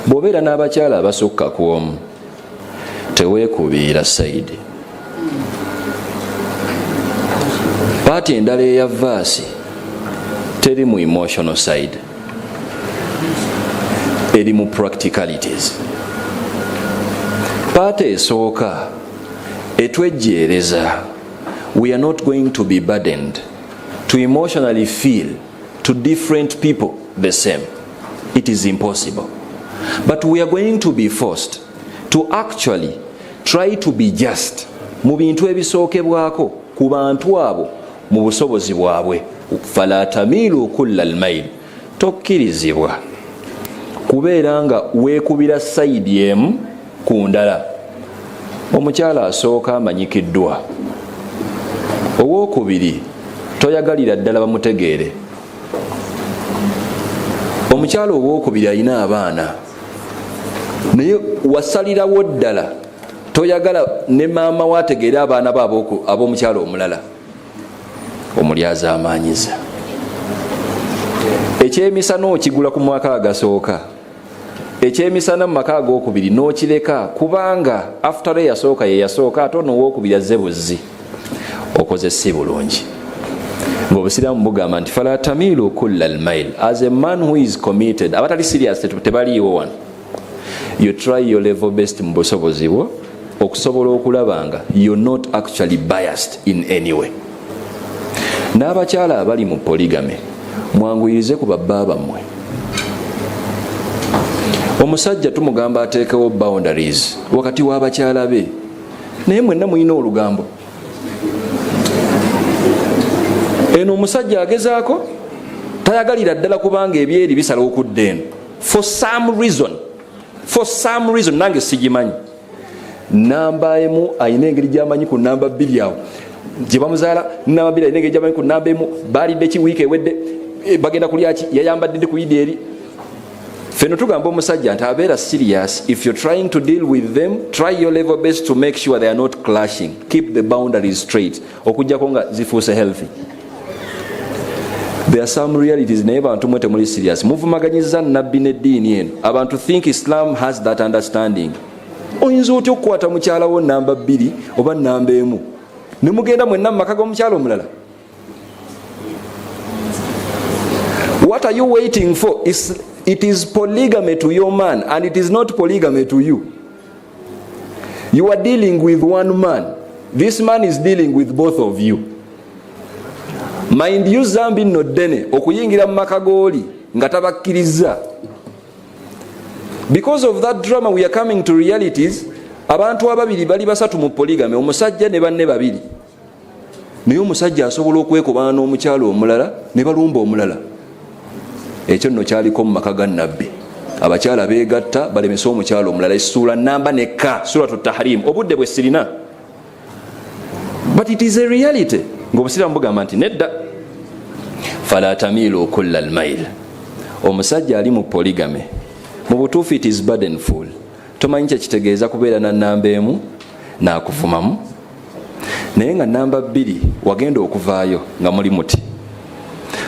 Bw'obeera n'abakyala abasukka ku omu, teweekubiira sayidi. Paati endala eya vaasi teri mu emotional side, eri mu practicalities. Paati esooka etwejjeereza we are not going to be burdened to emotionally feel to different people the same. It is impossible. But we are going to be forced to actually try to be just mu bintu ebisookebwako ku bantu abo mu busobozi bwabwe. Fala tamilu kulla al-mail, tokkirizibwa kubeera nga weekubira sayidi emu ku ndala. Omukyala asooka amanyikiddwa, owookubiri toyagalira ddala bamutegeere. Omukyala owookubiri alina abaana, naye wasalirawo ddala toyagala ne maama wategeere abaana baabo ab'omukyala omulala. Omulyaza amaanyiza ekyemisana okigula ku mwaka agasooka, ekyemisana mu maka ag'okubiri n'okireka, kubanga after eyasooka yeyasooka ate onowookubiri azze buzzi, okoze si bulungi. Ng'obusiraamu bugamba nti fala tamilu kulla al-mail. As a man who is committed, abatali serious tebaliiwo wano, you try your level best mu busobozi bwo okusobola okulaba nga you're not actually biased in any way. N'abakyala abali mu polygamy, mwanguyirize ku babba bammwe. Omusajja tumugamba ateekewo boundaries wakati w'abakyala be, naye mwenna muyina olugambo. Eno omusajja agezaako tayagalira ddala kubanga ebyeri bisala okudda eno for some reason nange sigimanyi. Namba emu ayina engeri gy'amanyi ku namba 2 awo gye bamuzaala, namba 2 ayina engeri gy'amanyi ku namba emu. Baalidde ki wiiki ewedde, bagenda kulya ki, yayambadde ndi ku yidi eri. feno tugamba omusajja nti abeera serious. If you're trying to deal with them, try your level best to make sure they are not clashing. Keep the boundaries straight okujjako nga zifuuse healthy. There are some realities naye bantu mwe temuli serious. Muvumaganyiza nabbi n'eddiini eno. Abantu think Islam has that understanding. Oyinza otya okukwata mukyala wo namba 2 oba namba 1 ne mugenda mwenna mu maka g'omukyala omulala? What are you waiting for? It is polygamy to your man and it is not polygamy to you. You are dealing with one man. This man is dealing with both of you. Mind you, zambi no dene okuyingira mu maka g'oli nga tabakkiriza. Because of that drama we are coming to realities. Abantu ababiri bali basatu mu polygamy, omusajja ne banne babiri. Naye omusajja asobola okwekobana n'omukyalo omulala ne balumba omulala. Ekyo nno kyaliko mu maka ga nabbi. Abakyala beegatta balemesa omukyalo omulala. Essula namba nekka, suratu tahrim. Obudde bwe sirina. But it is a reality. Ng'obusiraamu bugamba nti nedda. Fala tamilu kulla almail. Omusajja ali mu polygamy. Mu butuufu it is burdenful. Tomanyi kye kitegeeza kubeera na namba 1 n'akufumamu. Naye nga namba 2 wagenda okuvaayo nga muli muti.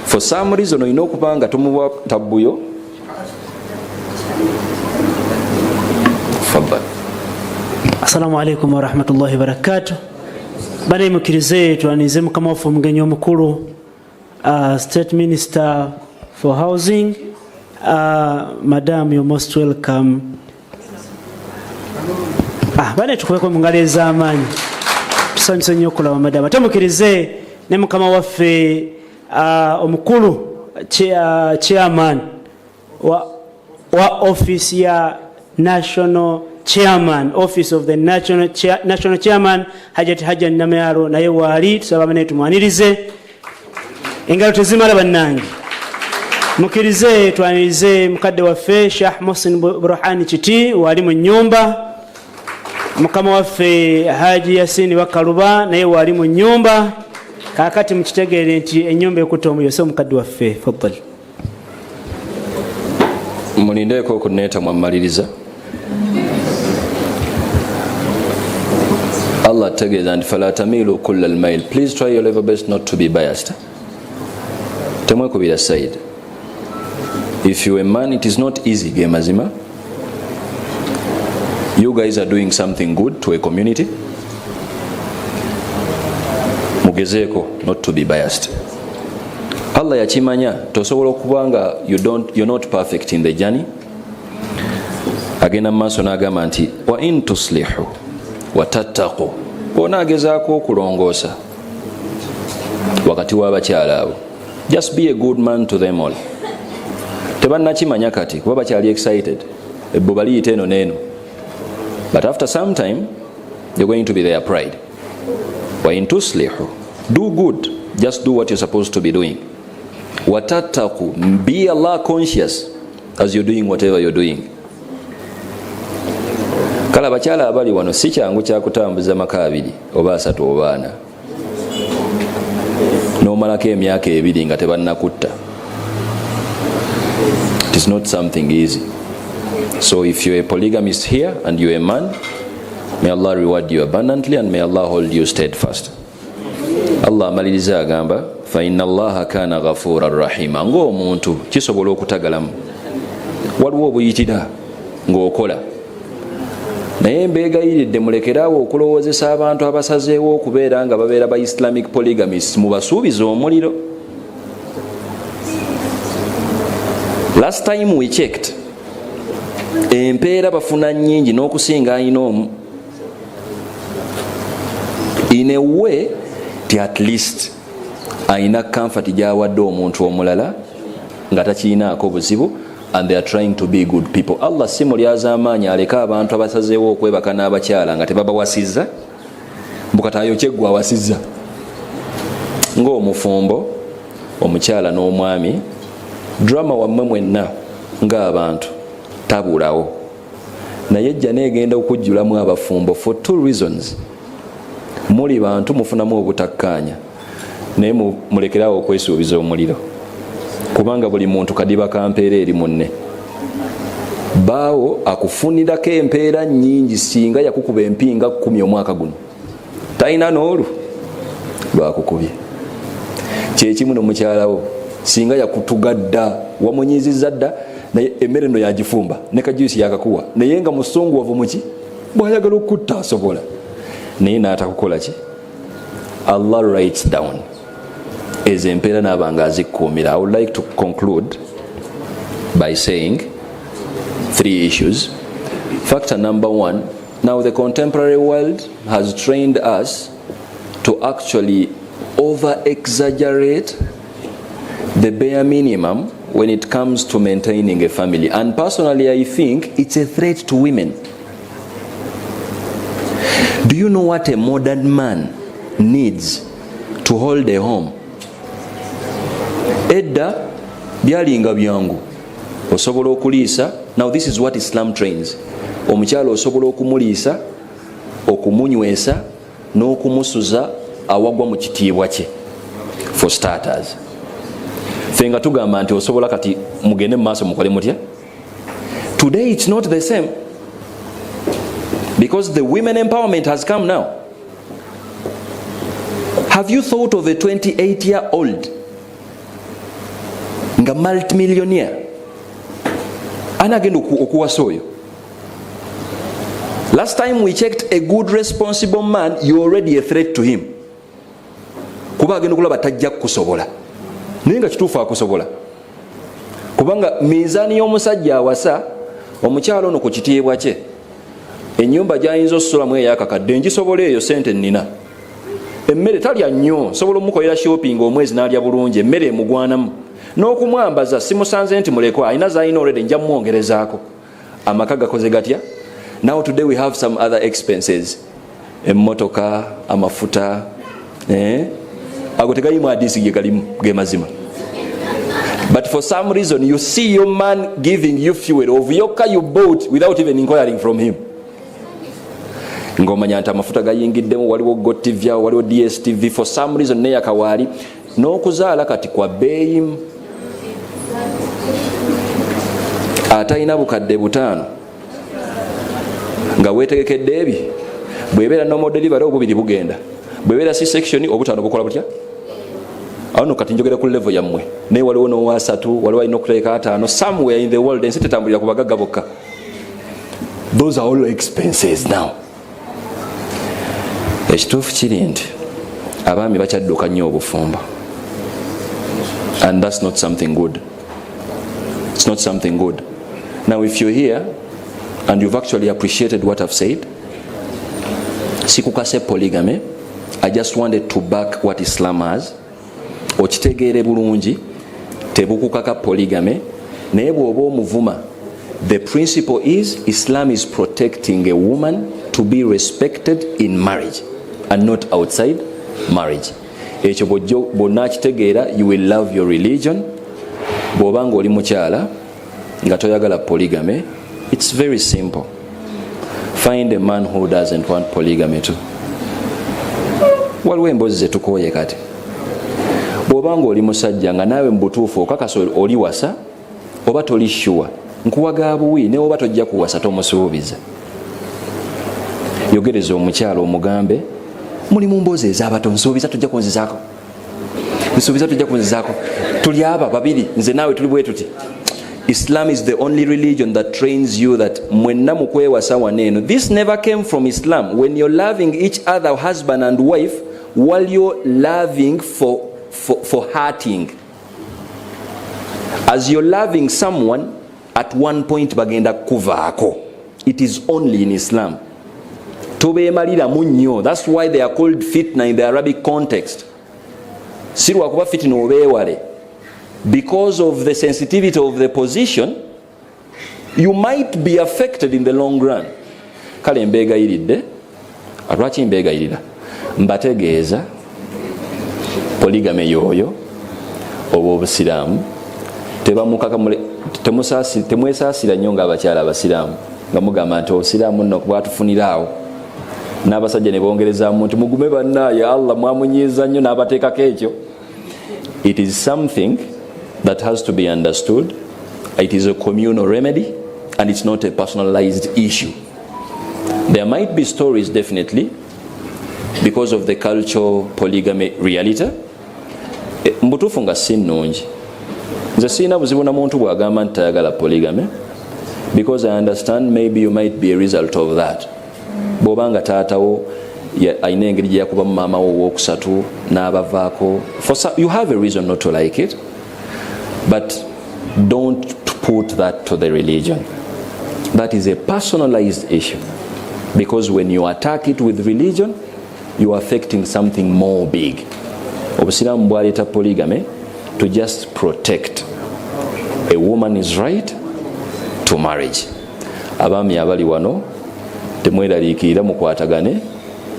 For some reason olina okuba nga tumuwa tabbuyo. Fadhal. Assalamu alaikum wa rahmatullahi wa barakatuh. Bane mukirize twanize mukama waffe omugenyi omukulu, State Minister for Housing. Madam, you're most welcome. Bane tukubeko mu ngalo ez'amaanyi. Tusanyuse nnyo okulaba madam. Ate mukirize ne mukama waffe omukulu chairman wa office ya national chairman, office of the national chairman Hajati Hajan Namayaro naye wali tusaba bane tumwanirize. Engalo tezimala bannange. Mukirize twanirize mukadde waffe Sheikh Mohsin Burhani Kiti wali mu nyumba. Mukama waffe Haji Yasini Wakaluba naye wali mu nyumba. Kakati mukitegeere nti ennyumba ekutte omuliro so mukadde waffe. Fadhal. Mulindeeko okuneeta mwamaliriza. Allah tegeeza nti fala tamilu kulla almail. Please try your level best not to be biased. Temwekubira side. If you're a man, it is not easy. Ge mazima. You guys are doing something good to a community. Mugezeko not to be biased. Allah yakimanya tosobola okubanga you're not perfect in the journey. Agenda maaso n'agamba nti wa in tuslihu wa tattaqu. Onaagezaako okulongoosa wakati w'abakyala abo. Just be a good man to them all. Tebannakimanya kati kuba bakyali excited. Ebbo baliyita eno n'eno. But after some time you're going to be their pride. Wa in tuslihu, do good. Just do what you're supposed to be doing. Wa tattaqu, be Allah conscious as you're doing whatever you're doing. Kala bakyala abali wano si kyangu kyakutambuza maka abiri oba asatu oba ana. N'omalako emyaka 2 nga tebannakutta. It is not something easy. So if you're a polygamist here and you're a man, may Allah reward you abundantly and may Allah hold you steadfast. Allah amaliriza agamba fa inna Allaha kana ghafuran rahima. Ng'omuntu kisobola okutagalamu waliwo obuyitira ng'okola. Naye mbeegayiridde mulekeraawo okulowoozesa abantu abasazeewo okubeera nga babeera ba Islamic polygamists mubasuubiza omuliro. Last time we checked, empeera bafuna nnyingi n'okusinga ayina omu. In a way, at least ayina comfort gy'awadde omuntu omulala nga takiinaako buzibu, and they are trying to be good people. Allah si mulyaza amaanyi aleka abantu abasazeewo okwebaka n'abakyala nga tebabawasizza mbukati ayokyegwa awasizza. Ng'omufumbo, omukyala n'omwami, drama wammwe mwenna ng'abantu tabulawo. Naye ejja neegenda okujjulamu abafumbo for 2 reasons. Muli bantu mufunamu obutakkaanya naye mulekerawo okwesuubiza omuliro, kubanga buli muntu kadiba kampeera eri munne. baawo akufunirako empeera nnyingi singa yakukuba empinga 10 omwaka guno talina n'olu lwakukubye. Kyekimu nomukyalawo singa yakutugadda wamunyizizza dda naye emmere no yagifumba ne kajuisi yakakuwa naye nga musunguwavu muki bw'ayagala okutta asobola naye n'atakukola ki. Allah writes down ezo empeera n'abanga azikkuumira. I would like to conclude by saying 3 issues. Factor number 1, now the contemporary world has trained us to actually over-exaggerate the bare minimum when it comes to maintaining a family. And personally, I think it's a threat to women. Do you know what a modern man needs to hold a home? Edda byalinga byangu osobola okuliisa. Now this is what Islam trains. Omukyalo osobola okumuliisa, okumunywesa n'okumusuza awagwa mu kitiibwa kye. For starters, fenga tugamba nti osobola kati mugende mu maaso mukole mutya. Today it's not the same because the women empowerment has come now. Have you thought of a 28-year-old nga multimillionaire anagenda okuwasa oyo? Last time we checked, a good responsible man, you're already a threat to him. Kuba agenda okulaba tajja kusobola naye nga kituufu akusobola kubanga mizaani y'omusajja awasa omukyalo ono ku kitiibwa kye ennyumba gy'ayinza osusulamu eyakakadde ngisobola eyo sente nnina. Emmere talya nnyo, sobola omukolera shopping omwezi n'alya bulungi, emmere emugwanamu. N'okumwambaza simusanze nti mulekwa alina z'alina already nja mwongerezaako. Amaka gakoze gatya? Now today we have some other expenses. Emmotoka, amafuta, ago tegalimu hadisi ge mazima. But for some reason you see your man giving you fuel of your car you bought without even inquiring from him. Ngomanya nti amafuta gayingiddemu, waliwo GoTV, waliwo DSTV, for some reason ne yakawaali n'okuzaala kati kwa beeyi atalina bukadde 5 nga weetegekedde ebi bwebeera normal delivery obubiri bugenda, bwebeera C-section obutaano bukola butya. Awo kati njogera ku level yammwe naye waliwo n'owa 3, waliwo alina okuteeka 5 somewhere in the world. Ensi tetambulira ku bagagga bokka. Those are all expenses now. Ekituufu kiri nti abaami bakyadduka nnyo obufumbo, and that's not something good. It's not something good. Now if you're here and you've actually appreciated what I've said, sikukase polygamy, I just wanted to back what Islam has. Okitegeere bulungi tebukukaka polygamy naye bw'oba omuvuma, the principle is Islam is protecting a woman to be respected in marriage and not outside marriage. Ekyo bonna kitegeera, you will love your religion. Bw'oba ng'oli mukyala nga toyagala polygamy, it's very simple. Find a man who doesn't want polygamy too. Waliwo emboozi zetukooye kati. Bw'oba ng'oli musajja nga naawe mubutuufu okakasa oli wasa oba toli sure, nkuwaga buwi ne oba tojja kuwasa tomusuubiza. Yogereza omukyala omugambe muli mu mboozi ez'abato, nsuubiza tojja kunzizaako, nsuubiza tojja kunzizaako, tuli aba babiri nze naawe tuli bwe tuti. Islam is the only religion that trains you that mwenna mukwewasa waneeno. This never came from Islam. When you're loving each other, husband and wife, while you're loving for hurting. As you're loving someone, at one point bagenda kuvaako. It is only in Islam. Tobeemalira munnyo. That's why they are called fitna in the Arabic context. Sirwa kuba fitna obeewale. Because of the sensitivity of the position, you might be affected in the long run. Kale mbeegayiridde, lwaki mbeegayirira? Mbategeeza polygamy yoyo oba obusiraamu temwesaasira nnyo ng'abakyala abasiraamu nga mugamba nti obusiraamu nno bwatufuniraawo n'abasajja ne bongerezaamu nti mugume bannaaye Allah mwamunyiiza nnyo n'abateekako ekyo. It is something that has to be understood. It is a communal remedy and it's not a personalized issue. There might be stories, definitely, because of the cultural polygamy reality. Mbutufu nga si nnungi. Nze sirina buzibu na muntu bw'agamba nti tayagala polygamy, because I understand maybe you might be a result of that. Bw'oba nga taatawo ayina engeri gye yakubamu maama wo owookusatu n'abavaako. You have a reason not to like it, but don't put that to the religion. That is a personalized issue, because when you attack it with religion, you are affecting something more big. Obusiraamu bwaleeta polygamy to just protect a woman's right to marriage. Abaami abali wano temweraliikirira mukwatagane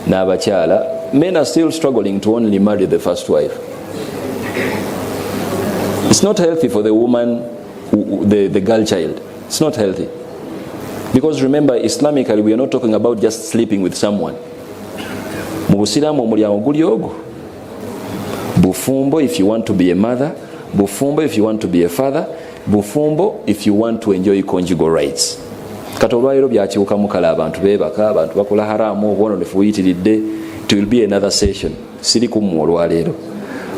n'abakyala. Men are still struggling to only marry the first wife. It's not healthy for the woman, the girl child. It's not healthy. Because remember, Islamically, we are not talking about just sleeping with someone. Mu Busiraamu omulyango guli ogwo. Bufumbo if you want to be a mother, bufumbo if you want to be a father, bufumbo if you want to enjoy conjugal rights. Kati olwaliro byakiwuka mukala abantu beebaka, abantu bakola haramu, obwononefu buyitiridde. It will be another session. Siri kummwe olwaleero.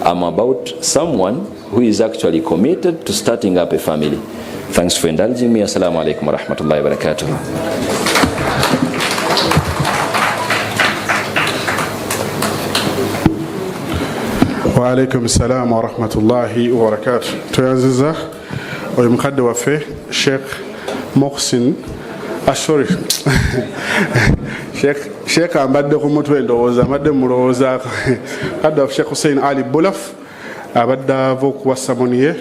I'm about someone who is actually committed to starting up a family. Thanks for indulging me. Assalamu alaikum wa rahmatullahi wa barakatuh. Wa alaikum salam wa rahmatullahi wa barakatuh. Tuyaziza oyo mukadde waffe Sheikh Mohsin sorry Sheikh ambadde ku mutwe ndowooza amadde mulowoozaako kadde waffe Sheikh Hussein Ali Bulaf abadde ava okuwasa muniye.